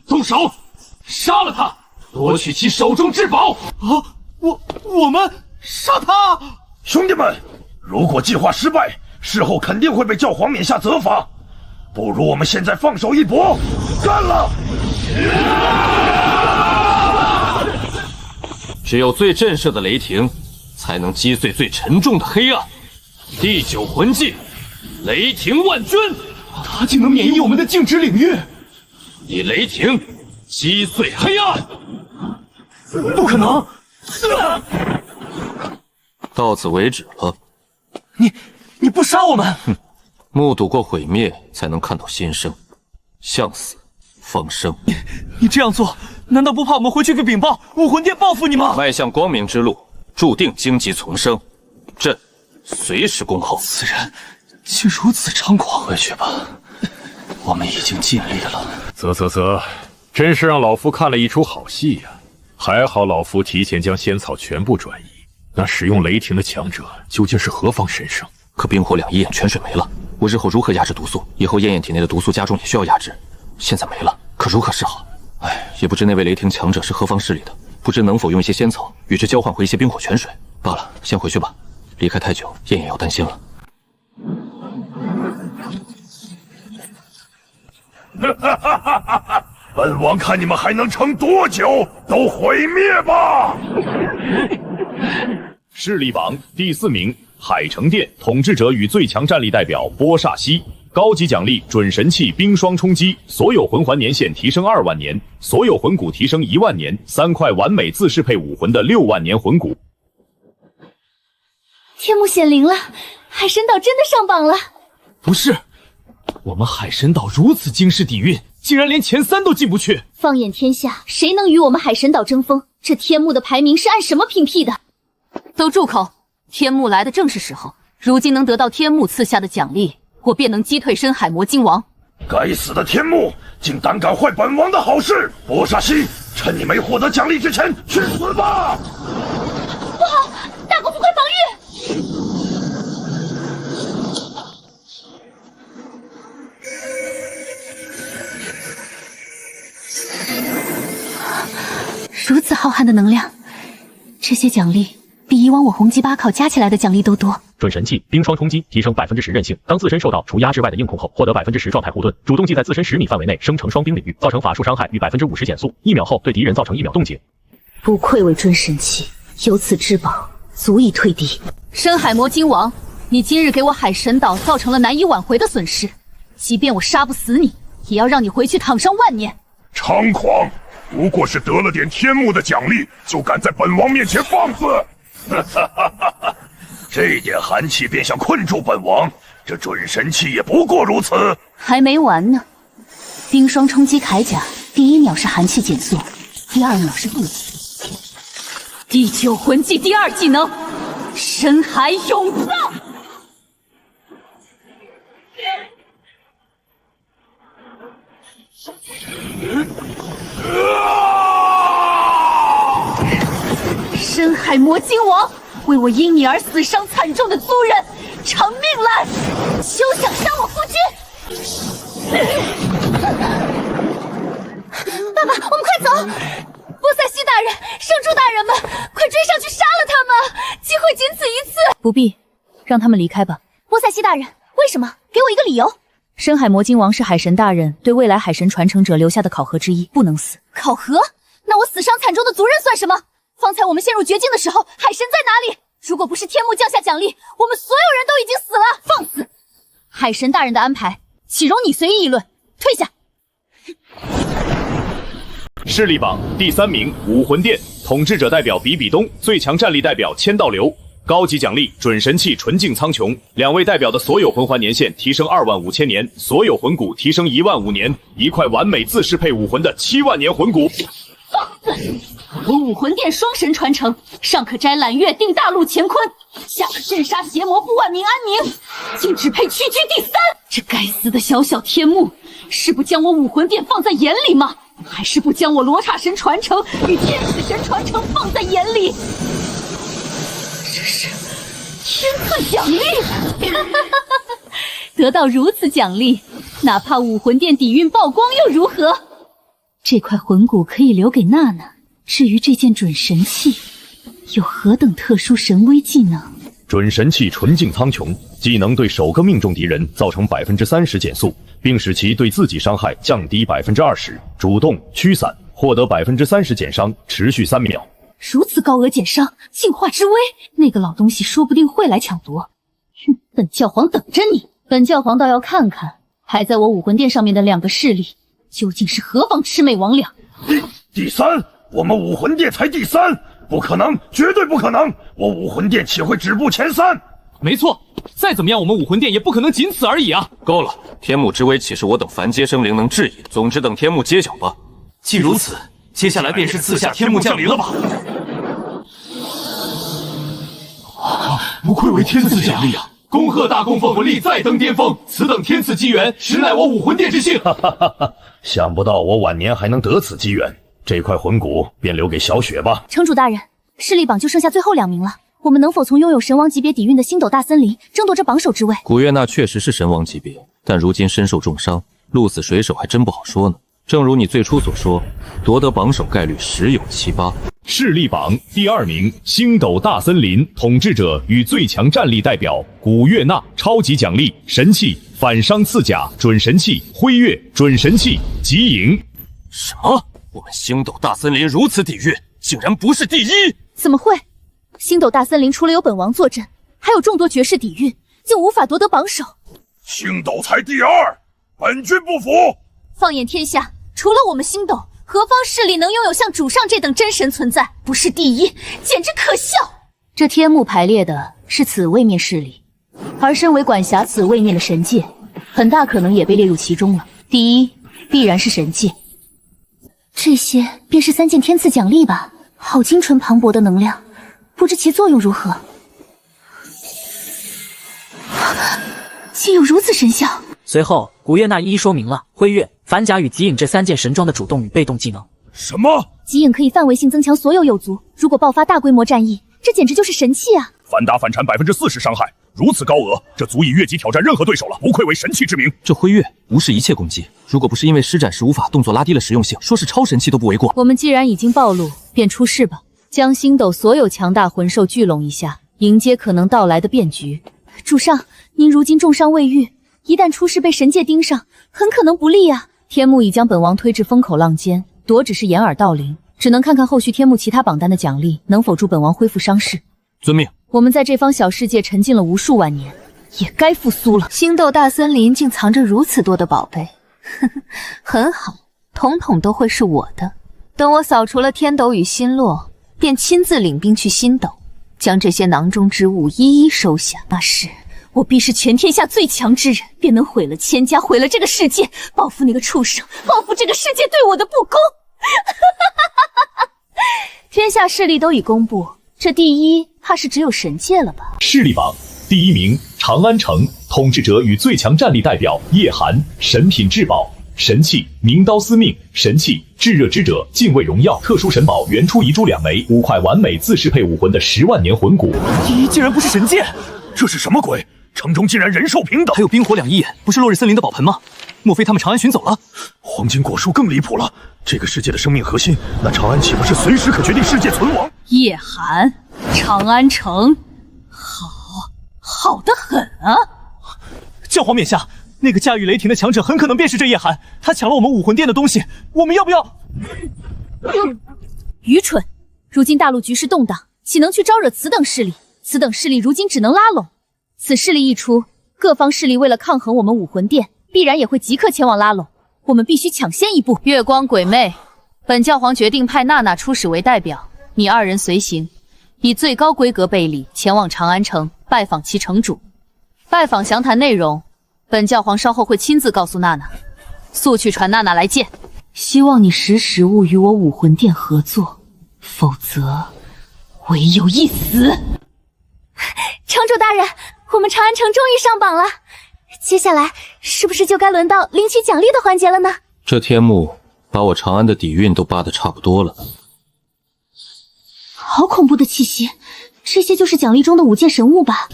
动手，杀了他，夺取其手中至宝！啊，我们杀他！兄弟们，如果计划失败，事后肯定会被教皇冕下责罚，不如我们现在放手一搏，干了！只有最震慑的雷霆，才能击碎最沉重的黑暗。第9魂技，雷霆万钧，他竟能免疫我们的静止领域！以雷霆击碎黑暗！不可能！到此为止了。你不杀我们？目睹过毁灭，才能看到新生。向死方生。你这样做，难道不怕我们回去被禀报武魂殿报复你吗？迈向光明之路，注定荆棘丛生。朕随时恭候。此人竟如此猖狂！回去吧，我们已经尽力了。啧，真是让老夫看了一出好戏呀！还好老夫提前将仙草全部转移。那使用雷霆的强者究竟是何方神圣？可冰火两仪眼泉水没了，我日后如何压制毒素？以后燕燕体内的毒素加重也需要压制，现在没了，可如何是好？哎，也不知那位雷霆强者是何方势力的，不知能否用一些仙草与之交换回一些冰火泉水。罢了，先回去吧，离开太久，燕也要担心了。本王看你们还能撑多久？都毁灭吧！势力榜第4名，海城殿统治者与最强战力代表波煞西。高级奖励准神器冰霜冲击，所有魂环年限提升2万年，所有魂骨提升1万年，3块完美自适配武魂的6万年魂骨。天幕显灵了，海神岛真的上榜了。不是，我们海神岛如此惊世底蕴，竟然连前3都进不去。放眼天下，谁能与我们海神岛争锋？这天幕的排名是按什么评辟的？都住口！天幕来的正是时候，如今能得到天幕赐下的奖励，我便能击退深海魔金王。该死的天幕，竟胆敢坏本王的好事！波煞西，趁你没获得奖励之前，去死吧！不好，大国不会防御！如此浩瀚的能量，这些奖励比以往我红级8考加起来的奖励都多。准神器冰霜冲击，提升10%韧性。当自身受到除压之外的硬控后，获得10%状态护盾，主动技在自身10米范围内生成双冰领域，造成法术伤害与50%减速，1秒后对敌人造成1秒冻结。不愧为准神器，有此至宝，足以退敌。深海魔金王，你今日给我海神岛造成了难以挽回的损失，即便我杀不死你，也要让你回去躺上万年。猖狂！不过是得了点天幕的奖励，就敢在本王面前放肆！这点寒气便想困住本王，这准神器也不过如此。还没完呢，冰霜冲击铠甲，第1秒是寒气减速，第2秒是冻结。第9魂技第2技能，深海永藏。深海魔金王，为我因你而死伤惨重的族人偿命来！休想杀我夫君！爸爸，我们快走！波塞西大人、圣柱大人们，快追上去杀了他们！机会仅此一次。不必，让他们离开吧。波塞西大人，为什么？给我一个理由。深海魔金王是海神大人对未来海神传承者留下的考核之一，不能死。考核？那我死伤惨重的族人算什么？方才我们陷入绝境的时候，海神在哪里？如果不是天幕降下奖励，我们所有人都已经死了。放肆！海神大人的安排，岂容你随意议论？退下！势力榜第3名，武魂殿统治者代表比比东，最强战力代表千道流。高级奖励准神器纯净苍穹，2位代表的所有魂环年限提升25000年，所有魂骨提升15000年，1块完美自适配武魂的7万年魂骨。放肆！我武魂殿双神传承，上可摘揽月定大陆乾坤，下可镇杀邪魔不万民安宁，竟只配屈居第3。这该死的小小天幕，是不将我武魂殿放在眼里吗？还是不将我罗刹神传承与天使神传承放在眼里？这是天赐奖励！得到如此奖励，哪怕武魂殿底蕴曝光又如何？这块魂骨可以留给娜娜。至于这件准神器，有何等特殊神威技能？准神器纯净苍穹，技能对首个命中敌人造成30%减速，并使其对自己伤害降低20%，主动驱散，获得30%减伤，持续3秒。如此高额减伤，进化之威，那个老东西说不定会来抢夺。本教皇等着你！本教皇倒要看看，排在我武魂殿上面的2个势力，究竟是何方魑魅魍魉？第3，我们武魂殿才第3，不可能，绝对不可能！我武魂殿岂会止步前3？没错，再怎么样，我们武魂殿也不可能仅此而已啊！够了，天幕之威岂是我等凡阶生灵能质疑的？总之等天幕揭晓吧。既如此，接下来便是赐下天幕降临了吧？不愧为天赐奖励啊！恭贺大供奉魂力再登巅峰，此等天赐机缘，实乃我武魂殿之幸。想不到我晚年还能得此机缘，这块魂骨便留给小雪吧。城主大人，势力榜就剩下最后2名了，我们能否从拥有神王级别底蕴的星斗大森林争夺这榜首之位？古月娜确实是神王级别，但如今身受重伤，鹿死谁手还真不好说呢。正如你最初所说，夺得榜首概率10有7八。势力榜第2名，星斗大森林统治者与最强战力代表古月娜，超级奖励神器反伤刺甲准神器辉月准神器极影。什么？我们星斗大森林如此底蕴，竟然不是第一？怎么会？星斗大森林除了有本王坐镇，还有众多绝世底蕴，竟无法夺得榜首。星斗才第2，本君不服。放眼天下，除了我们星斗，何方势力能拥有像主上这等真神存在？不是第一，简直可笑！这天幕排列的是此位面势力，而身为管辖此位面的神界，很大可能也被列入其中了。第一必然是神界。这些便是3件天赐奖励吧？好精纯磅礴的能量，不知其作用如何？竟有如此神效！随后，古月娜一一说明了辉月、反甲与极影这3件神装的主动与被动技能。什么？极影可以范围性增强所有友族，如果爆发大规模战役，这简直就是神器啊！反打反缠40%伤害，如此高额，这足以越级挑战任何对手了，不愧为神器之名。这辉月无视一切攻击，如果不是因为施展时无法动作拉低了实用性，说是超神器都不为过。我们既然已经暴露，便出世吧，将星斗所有强大魂兽聚拢一下，迎接可能到来的变局。主上，您如今重伤未愈，一旦出事被神界盯上，很可能不利啊！天幕已将本王推至风口浪尖，夺只是掩耳盗铃，只能看看后续天幕其他榜单的奖励能否助本王恢复伤势。遵命。我们在这方小世界沉浸了无数万年，也该复苏了。星斗大森林竟藏着如此多的宝贝，呵呵，很好，统统都会是我的。等我扫除了天斗与星落，便亲自领兵去星斗，将这些囊中之物一一收下。那时我必是全天下最强之人，便能毁了千家，毁了这个世界，报复那个畜生，报复这个世界对我的不公。天下势力都已公布，这第一怕是只有神界了吧？势力榜第1名，长安城统治者与最强战力代表叶寒，神品至宝神器明刀司命神器炙热之者敬畏荣耀特殊神宝原初遗珠2枚，5块完美自适配武魂的10万年魂骨。第一竟然不是神剑，这是什么鬼？城中竟然人兽平等，还有冰火2仪眼，不是落日森林的宝盆吗？莫非他们长安寻走了？黄金果树更离谱了，这个世界的生命核心，那长安岂不是随时可决定世界存亡？叶寒，长安城，好得很啊！教皇冕下，那个驾驭雷霆的强者很可能便是这叶寒，他抢了我们武魂殿的东西，我们要不要？愚蠢！如今大陆局势动荡，岂能去招惹此等势力？此等势力如今只能拉拢。此势力一出，各方势力为了抗衡我们武魂殿，必然也会即刻前往拉拢。我们必须抢先一步。月光鬼魅，本教皇决定派娜娜出使为代表，你2人随行，以最高规格备礼前往长安城拜访其城主。拜访详谈内容，本教皇稍后会亲自告诉娜娜，速去传娜娜来见。希望你识时务与我武魂殿合作，否则唯有一死。城主大人，我们长安城终于上榜了，接下来是不是就该轮到领取奖励的环节了呢？这天幕把我长安的底蕴都扒得差不多了。好恐怖的气息，这些就是奖励中的5件神物吧？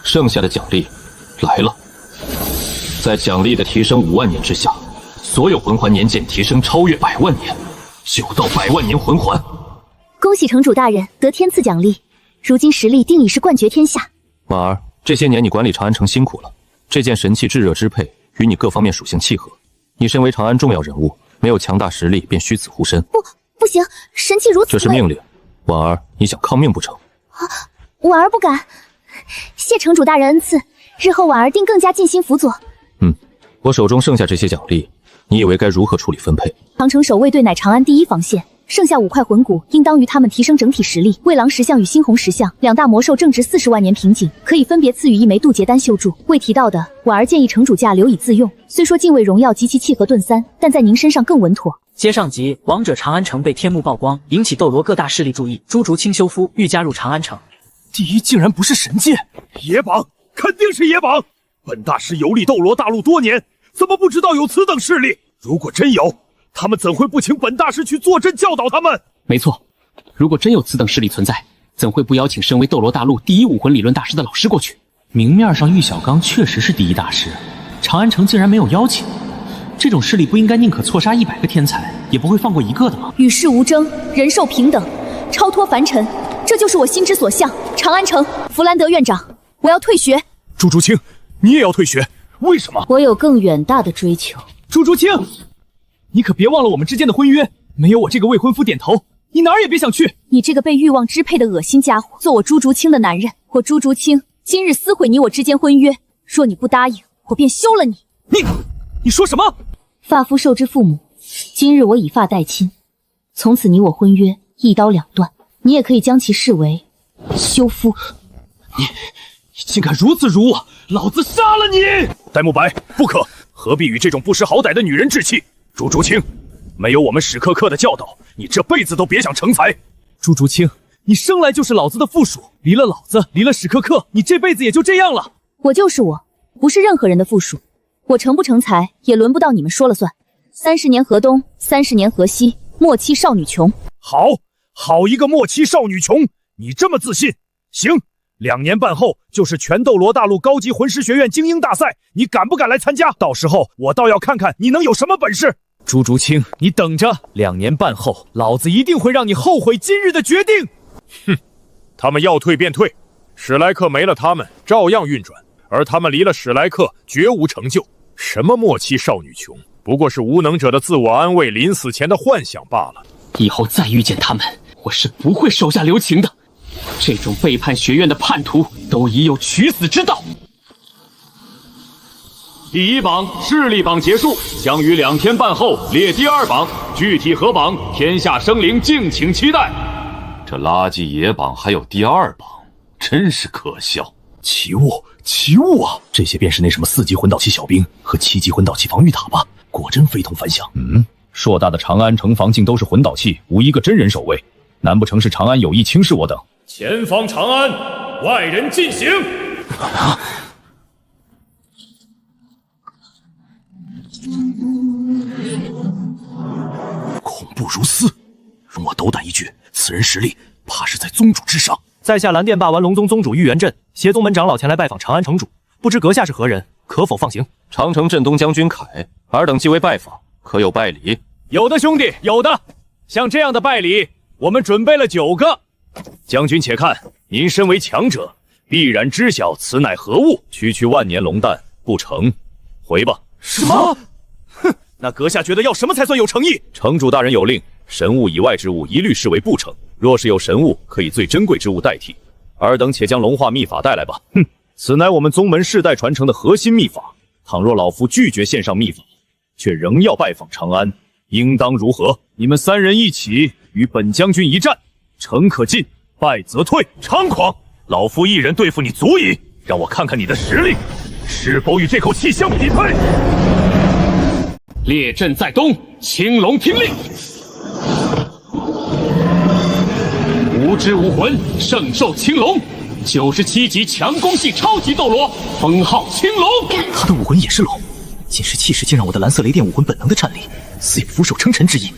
剩下的奖励来了，在奖励的提升5万年之下，所有魂环年限提升超越100万年，9到100万年魂环。恭喜城主大人得天赐奖励，如今实力定已是冠绝天下。婉儿，这些年你管理长安城辛苦了，这件神器炙热支配与你各方面属性契合，你身为长安重要人物，没有强大实力便虚此护身。不行，神器如此。这是命令，婉儿，你想抗命不成？婉儿不敢，谢城主大人恩赐，日后婉儿定更加尽心辅佐。我手中剩下这些奖励，你以为该如何处理分配？长城守卫队乃长安第一防线，剩下5块魂骨应当于他们提升整体实力。蔚狼石像与猩红石像2大魔兽正值40万年瓶颈，可以分别赐予1枚渡劫丹秀柱。未提到的，婉儿建议城主驾留以自用。虽说敬畏荣耀及其契合盾3，但在您身上更稳妥。接上集，王者长安城被天幕曝光，引起斗罗各大势力注意。朱竹清修夫欲加入长安城。第一竟然不是神剑，野榜肯定是野榜。本大师游历斗罗大陆多年，怎么不知道有此等势力？如果真有，他们怎会不请本大师去坐镇教导他们？没错，如果真有此等势力存在，怎会不邀请身为斗罗大陆第一武魂理论大师的老师过去？明面上玉小刚确实是第一大师，长安城竟然没有邀请，这种势力不应该宁可错杀100个天才，也不会放过一个的吗？与世无争，人兽平等，超脱凡尘，这就是我心之所向。长安城，弗兰德院长，我要退学。朱竹清，你也要退学？为什么？我有更远大的追求。朱竹清，你可别忘了我们之间的婚约，没有我这个未婚夫点头，你哪儿也别想去。你这个被欲望支配的恶心家伙，做我朱竹清的男人，我朱竹清今日撕毁你我之间婚约，若你不答应，我便休了你。你说什么？发夫受之父母，今日我以发代亲，从此你我婚约一刀两断，你也可以将其视为休夫。你竟敢如此辱我，老子杀了你！戴沐白，不可，何必与这种不识好歹的女人置气？朱竹清，没有我们史可克的教导，你这辈子都别想成才。朱竹清，你生来就是老子的附属，离了老子，离了史可克，你这辈子也就这样了。我就是我，不是任何人的附属。我成不成才，也轮不到你们说了算。30年河东，30年河西，莫欺少女穷。好一个莫欺少女穷！你这么自信，行，2年半后就是全斗罗大陆高级魂师学院精英大赛，你敢不敢来参加？到时候我倒要看看你能有什么本事。朱竹清，你等着，2年半后，老子一定会让你后悔今日的决定。哼，他们要退便退，史莱克没了他们照样运转，而他们离了史莱克绝无成就。什么莫欺少女穷，不过是无能者的自我安慰，临死前的幻想罢了。以后再遇见他们，我是不会手下留情的。这种背叛学院的叛徒，都已有取死之道。第1榜势力榜结束，将于2天半后列第2榜，具体何榜，天下生灵敬请期待。这垃圾野榜还有第2榜，真是可笑。奇物啊！这些便是那什么4级魂导器小兵和7级魂导器防御塔吧？果真非同凡响。硕大的长安城防竟都是魂导器，无一个真人守卫，难不成是长安有意轻视我等？前方长安，外人进行。恐怖如斯，容我斗胆一句，此人实力怕是在宗主之上。在下蓝电霸王龙宗宗主玉元镇，携宗门长老前来拜访长安城主，不知阁下是何人，可否放行？长城镇东将军凯，尔等既为拜访，可有拜礼？有的兄弟，有的。像这样的拜礼，我们准备了9个。将军且看，您身为强者，必然知晓此乃何物。区万年龙蛋不成，回吧。什么？哼，那阁下觉得要什么才算有诚意？城主大人有令，神物以外之物一律视为不成。若是有神物可以最珍贵之物代替，尔等且将龙化秘法带来吧。此乃我们宗门世代传承的核心秘法。倘若老夫拒绝献上秘法，却仍要拜访长安，应当如何？你们3人一起与本将军一战，诚可进，败则退。猖狂！老夫一人对付你足矣，让我看看你的实力是否与这口气相匹配。列阵在东，青龙听令。无知武魂，圣兽青龙，97级强攻系超级斗罗，封号青龙。他的武魂也是龙，仅是气势竟让我的蓝色雷电武魂本能的颤栗，似有俯首称臣之意。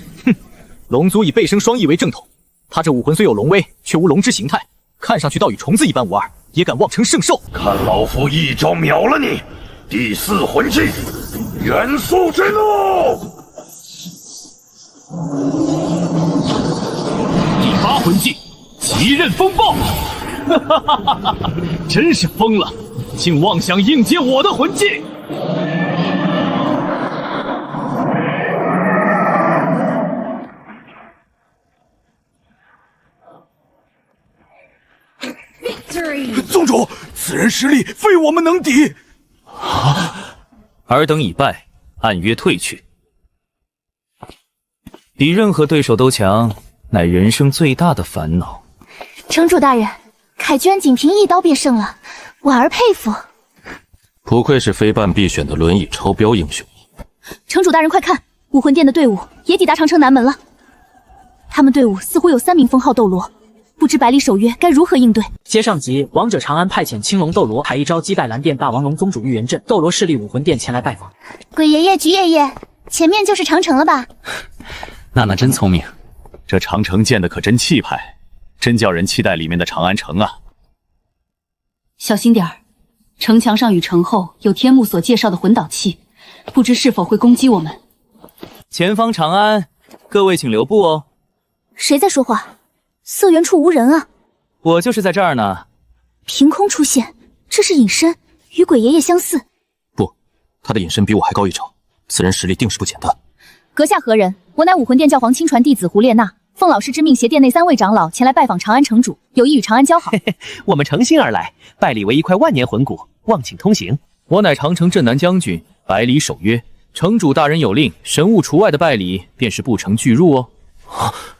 龙族以背生双翼为正统，他这武魂虽有龙威，却无龙之形态，看上去倒与虫子一般无二，也敢妄称圣兽。看老夫一招秒了你！第4魂技，元素之怒。第8魂技，极刃风暴。真是疯了，竟妄想硬接我的魂技！宗主，此人实力非我们能敌。尔等已败，按约退去。比任何对手都强，乃人生最大的烦恼。城主大人，凯居然仅凭1刀便胜了，婉儿佩服。不愧是非办必选的轮椅超标英雄。城主大人，快看，武魂殿的队伍也抵达长城南门了。他们队伍似乎有3名封号斗罗，不知百里守约该如何应对。接上集，王者长安派遣青龙斗罗，还一招击败蓝电霸王龙宗主玉元镇，斗罗势力武魂殿前来拜访。鬼爷爷、菊爷爷，前面就是长城了吧？娜娜真聪明，这长城建的可真气派，真叫人期待里面的长安城啊！小心点儿，城墙上与城后有天幕所介绍的魂导器，不知是否会攻击我们。前方长安，各位请留步哦。谁在说话？色源处无人啊！我就是在这儿呢。凭空出现，这是隐身，与鬼爷爷相似。不，他的隐身比我还高一筹，此人实力定是不简单。阁下何人？我乃武魂殿教皇亲传弟子胡列娜，奉老师之命携殿内3位长老前来拜访长安城主，有意与长安交好。我们诚心而来，拜礼为一块万年魂骨，望请通行。我乃长城镇南将军，百里守约。城主大人有令，神物除外的拜礼便是不成拒入哦。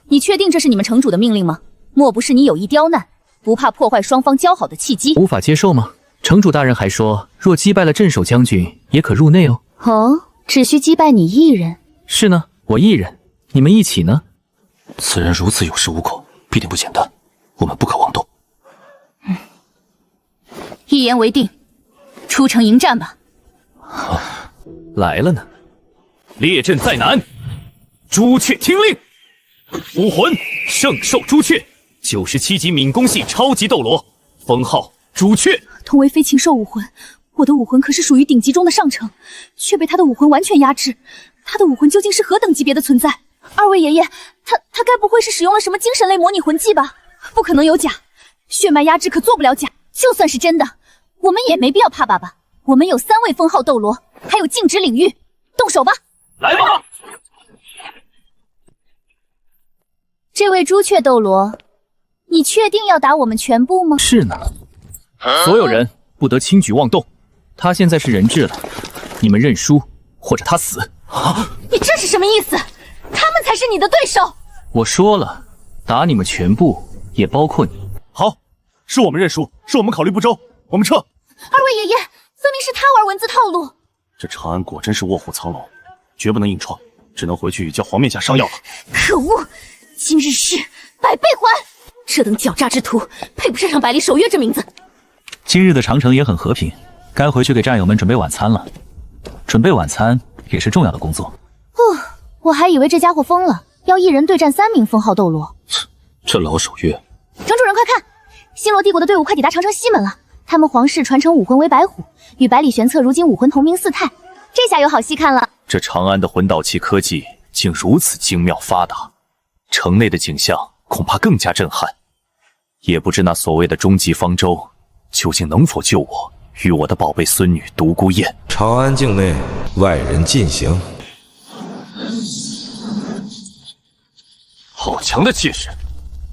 你确定这是你们城主的命令吗？莫不是你有意刁难，不怕破坏双方交好的契机？无法接受吗？城主大人还说，若击败了镇守将军，也可入内哦。哦，只需击败你一人。是呢，我一人。你们一起呢？此人如此有恃无恐，必定不简单，我们不可妄动。一言为定，出城迎战吧。来了呢。列阵在南，朱雀听令。武魂圣兽朱雀，97级敏攻系超级斗罗，封号朱雀。同为飞禽兽武魂，我的武魂可是属于顶级中的上乘，却被他的武魂完全压制。他的武魂究竟是何等级别的存在？二位爷爷，他该不会是使用了什么精神类模拟魂技吧？不可能有假，血脉压制可做不了假。就算是真的，我们也没必要怕爸爸。我们有3位封号斗罗，还有禁止领域，动手吧！来吧！这位朱雀斗罗，你确定要打我们全部吗？是呢，所有人不得轻举妄动。他现在是人质了，你们认输，或者他死。你这是什么意思？他们才是你的对手。我说了，打你们全部，也包括你。好，是我们认输，是我们考虑不周，我们撤。二位爷爷，分明是他玩文字套路。这长安果真是卧虎藏龙，绝不能硬闯，只能回去叫皇面下上药了。可恶！今日事百倍还！这等狡诈之徒，配不上百里守约这名字。今日的长城也很和平，该回去给战友们准备晚餐了。准备晚餐也是重要的工作。我还以为这家伙疯了，要一人对战3名封号斗罗。这老守约，城主人快看，星罗帝国的队伍快抵达长城西门了。他们皇室传承武魂为白虎，与百里玄策如今武魂同名4态，这下有好戏看了。这长安的魂导器科技竟如此精妙发达，城内的景象恐怕更加震撼。也不知那所谓的终极方舟究竟能否救我与我的宝贝孙女独孤雁。长安境内外人禁行。好强的气势！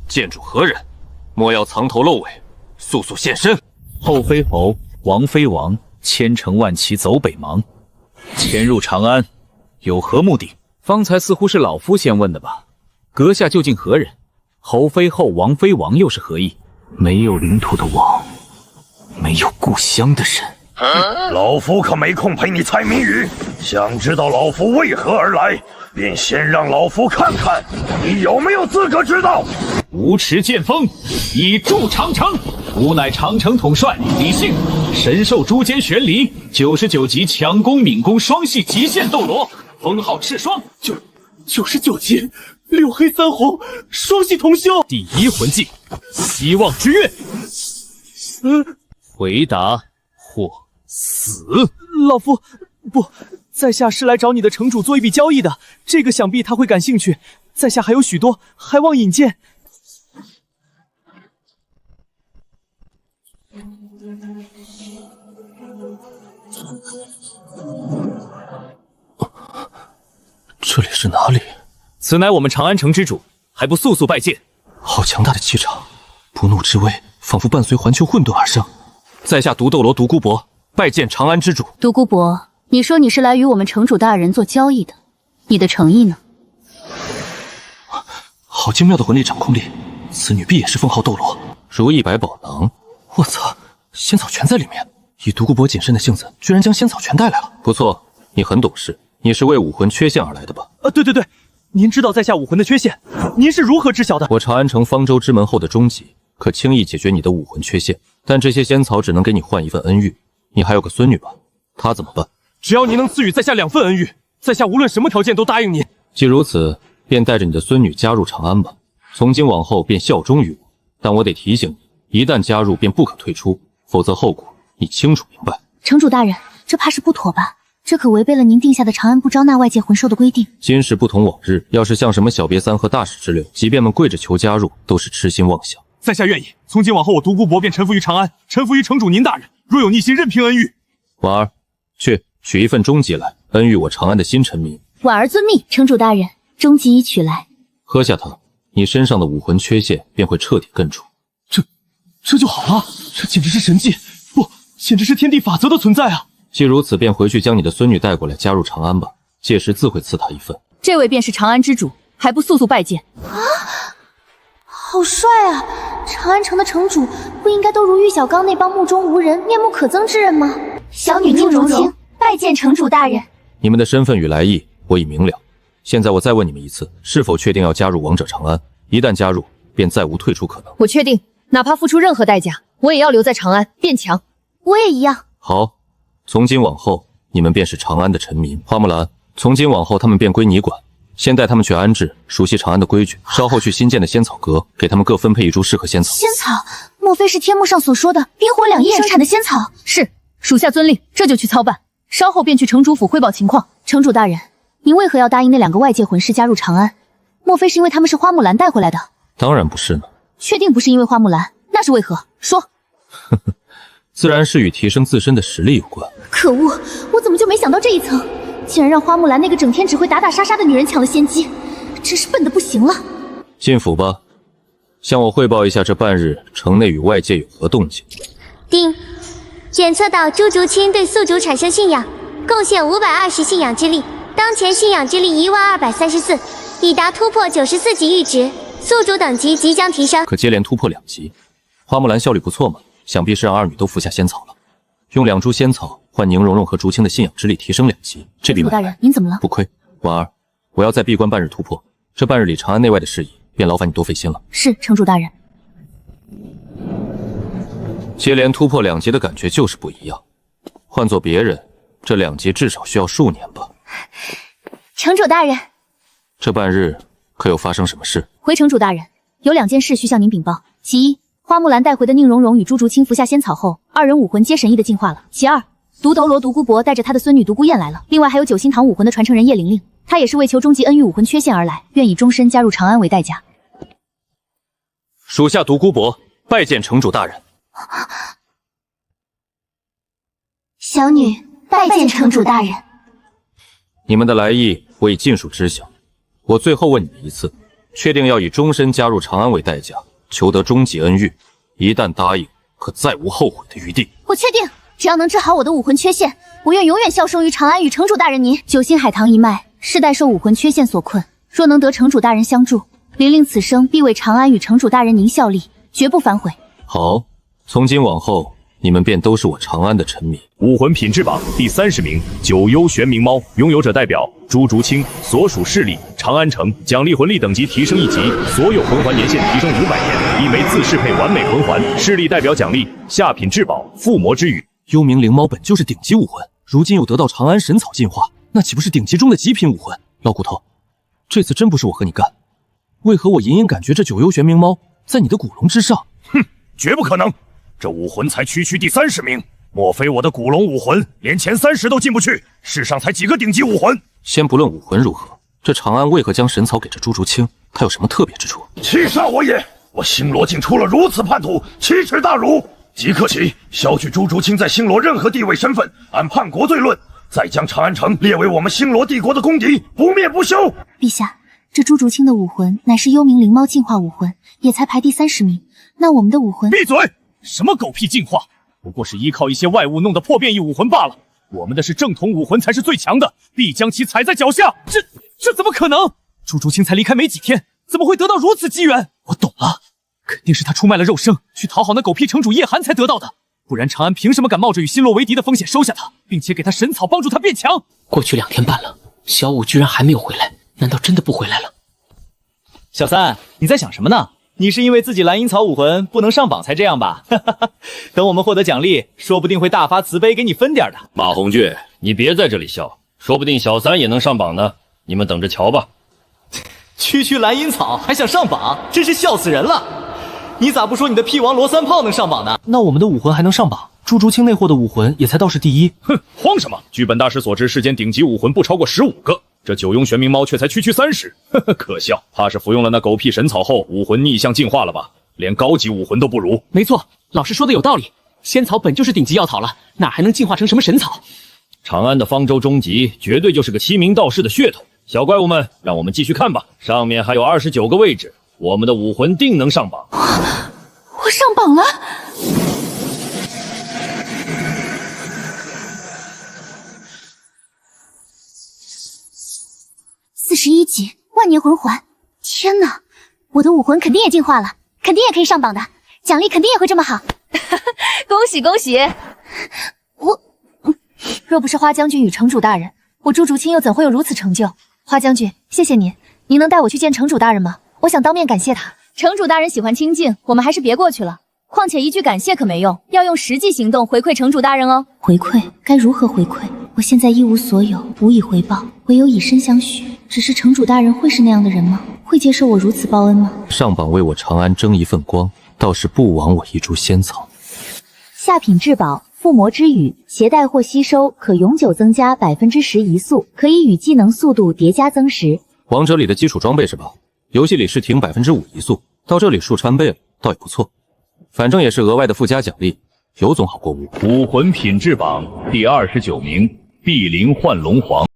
剑主何人？莫要藏头露尾，速速现身！后妃侯，王妃王，千乘万骑走北邙，潜入长安，有何目的？方才似乎是老夫先问的吧？阁下究竟何人？侯妃后，王妃王又是何意？没有领土的王，没有故乡的人。老夫可没空陪你猜谜语，想知道老夫为何而来，便先让老夫看看你有没有资格知道。无持剑锋，以助长城。吾乃长城统帅李信，神兽诛奸玄离，99级强攻敏攻双系极限斗罗，封号赤霜。99级，6黑3红，双系同修。第1魂技，希望之月。回答或死。老夫不，在下是来找你的城主做一笔交易的，这个想必他会感兴趣。在下还有许多，还望引荐。这里是哪里？此乃我们长安城之主，还不速速拜见？好强大的气场，不怒之威仿佛伴随环球混沌而生。在下毒斗罗独孤博，拜见长安之主。独孤博，你说你是来与我们城主大人做交易的，你的诚意呢？好精妙的魂力掌控力，此女必也是封号斗罗。如意百宝囊，我操，仙草全在里面。以独孤博谨慎的性子，居然将仙草全带来了。不错，你很懂事。你是为武魂缺陷而来的吧？对，您知道在下武魂的缺陷，您是如何知晓的？我长安城方舟之门后的终极，可轻易解决你的武魂缺陷，但这些仙草只能给你换一份恩遇。你还有个孙女吧？她怎么办？只要您能赐予在下2份恩遇，在下无论什么条件都答应您。既如此，便带着你的孙女加入长安吧。从今往后便效忠于我，但我得提醒你，一旦加入便不可退出，否则后果你清楚明白。城主大人，这怕是不妥吧？这可违背了您定下的长安不招纳外界魂兽的规定。今时不同往日，要是像什么小瘪三和大使之流，即便们跪着求加入，都是痴心妄想。在下愿意，从今往后我独孤博便臣服于长安，臣服于城主您大人。若有逆心，任凭恩遇。婉儿，去取一份终极来，恩遇我长安的新臣民。婉儿遵命，城主大人，终极已取来。喝下它，你身上的武魂缺陷便会彻底根除。这就好了，这简直是神迹，不，简直是天地法则的存在啊！既如此，便回去将你的孙女带过来加入长安吧，届时自会赐她一份。这位便是长安之主，还不速速拜见？啊，好帅啊！长安城的城主不应该都如玉小刚那帮目中无人、面目可憎之人吗？小女宁荣荣拜见城主大人。你们的身份与来意我已明了，现在我再问你们一次，是否确定要加入王者长安？一旦加入，便再无退出可能。我确定，哪怕付出任何代价，我也要留在长安变强。我也一样。好，从今往后，你们便是长安的臣民。花木兰，从今往后他们便归你管。先带他们去安置，熟悉长安的规矩。稍后去新建的仙草阁，给他们各分配一株适合仙草。仙草，莫非是天幕上所说的冰火两仪生产的仙草？是，属下遵令，这就去操办。稍后便去城主府汇报情况。城主大人，您为何要答应那2个外界魂师加入长安？莫非是因为他们是花木兰带回来的？当然不是呢。确定不是因为花木兰？那是为何？说。呵呵，自然是与提升自身的实力有关。可恶，我怎么就没想到这一层？竟然让花木兰那个整天只会打打杀杀的女人抢了先机，真是笨得不行了。进府吧，向我汇报一下这半日城内与外界有何动静。丁，检测到朱竹清对宿主产生信仰，贡献520信仰之力，当前信仰之力12234，已达突破94级阈值，宿主等级即将提升，可接连突破2级。花木兰效率不错嘛，想必是让二女都服下仙草了。用2株仙草换宁荣荣和竹青的信仰之力提升2级，这笔买卖大人您怎么了？不亏。婉儿，我要再闭关半日突破，这半日里长安内外的事宜便劳烦你多费心了。是，城主大人。接连突破2级的感觉就是不一样，换做别人，这2级至少需要数年吧。城主大人，这半日可有发生什么事？回城主大人，有2件事需向您禀报。其一，花木兰带回的宁荣荣与朱竹清服下仙草后，2人武魂皆神异的进化了。其二，独斗罗独孤博带着他的孙女独孤雁来了。另外还有9星堂武魂的传承人叶玲玲，她也是为求终极恩遇武魂缺陷而来，愿以终身加入长安为代价。属下独孤博拜见城主大人。小女拜见城主大人。你们的来意我已尽数知晓，我最后问你们一次，确定要以终身加入长安为代价，求得终极恩遇？一旦答应，可再无后悔的余地。我确定，只要能治好我的武魂缺陷，我愿永远效忠于长安与城主大人您。9星海棠一脉世代受武魂缺陷所困，若能得城主大人相助，玲玲此生必为长安与城主大人您效力，绝不反悔。好，从今往后，你们便都是我长安的臣民。武魂品质榜第30名，九幽玄冥猫，拥有者代表朱竹清，所属势力长安城，奖励魂力等级提升1级，所有魂环年限提升500年，1枚自适配完美魂环。势力代表奖励下品至宝附魔之羽。幽冥灵猫本就是顶级武魂，如今又得到长安神草进化，那岂不是顶级中的极品武魂？老骨头，这次真不是我和你干，为何我隐隐感觉这九幽玄冥猫在你的古龙之上？哼，绝不可能！这武魂才区第30名，莫非我的古龙武魂连前30都进不去？世上才几个顶级武魂？先不论武魂如何，这长安为何将神草给这朱竹清？他有什么特别之处？欺杀我也！我星罗竟出了如此叛徒，奇耻大辱！即刻起削去朱竹清在星罗任何地位身份，按叛国罪论，再将长安城列为我们星罗帝国的公敌，不灭不休。陛下，这朱竹清的武魂乃是幽冥灵猫进化武魂，也才排第30名。那我们的武魂……闭嘴！什么狗屁进化，不过是依靠一些外物弄的破变异武魂罢了。我们的是正统武魂才是最强的，必将其踩在脚下。这怎么可能？朱竹清才离开没几天，怎么会得到如此机缘？我懂了，肯定是他出卖了肉身，去讨好那狗屁城主叶寒才得到的。不然长安凭什么敢冒着与星罗为敌的风险收下他，并且给他神草帮助他变强？过去2天半了，小五居然还没有回来，难道真的不回来了？小三，你在想什么呢？你是因为自己蓝银草武魂不能上榜才这样吧？等我们获得奖励，说不定会大发慈悲给你分点的。马红俊，你别在这里笑，说不定小三也能上榜呢，你们等着瞧吧。区蓝银草还想上榜，真是笑死人了！你咋不说你的屁王罗三炮能上榜呢？那我们的武魂还能上榜？朱竹清那货的武魂也才道士第一。哼，慌什么？据本大师所知，世间顶级武魂不超过15个，这九庸玄冥猫却才区30，呵呵，可笑！怕是服用了那狗屁神草后，武魂逆向进化了吧？连高级武魂都不如。没错，老师说的有道理，仙草本就是顶级药草了，哪还能进化成什么神草？长安的方舟终极绝对就是个7名道士的血统。小怪物们，让我们继续看吧，上面还有29个位置，我们的武魂定能上榜。我上榜了。41级万年魂环，天哪！我的武魂肯定也进化了，肯定也可以上榜的，奖励肯定也会这么好。恭喜恭喜！若不是花将军与城主大人，我朱竹清又怎会有如此成就？花将军，谢谢您，您能带我去见城主大人吗？我想当面感谢他。城主大人喜欢清静，我们还是别过去了。况且一句感谢可没用，要用实际行动回馈城主大人哦。回馈该如何回馈？我现在一无所有，无以回报，唯有以身相许。只是城主大人会是那样的人吗？会接受我如此报恩吗？上榜为我长安争一份光，倒是不枉我一株仙草。下品至宝附魔之羽，携带或吸收可永久增加10%移速，可以与技能速度叠加增10。王者里的基础装备是吧？游戏里是停5%移速，到这里数翻倍了，倒也不错。反正也是额外的附加奖励，有总好过无。武魂品质榜第29名，碧鳞幻龙皇。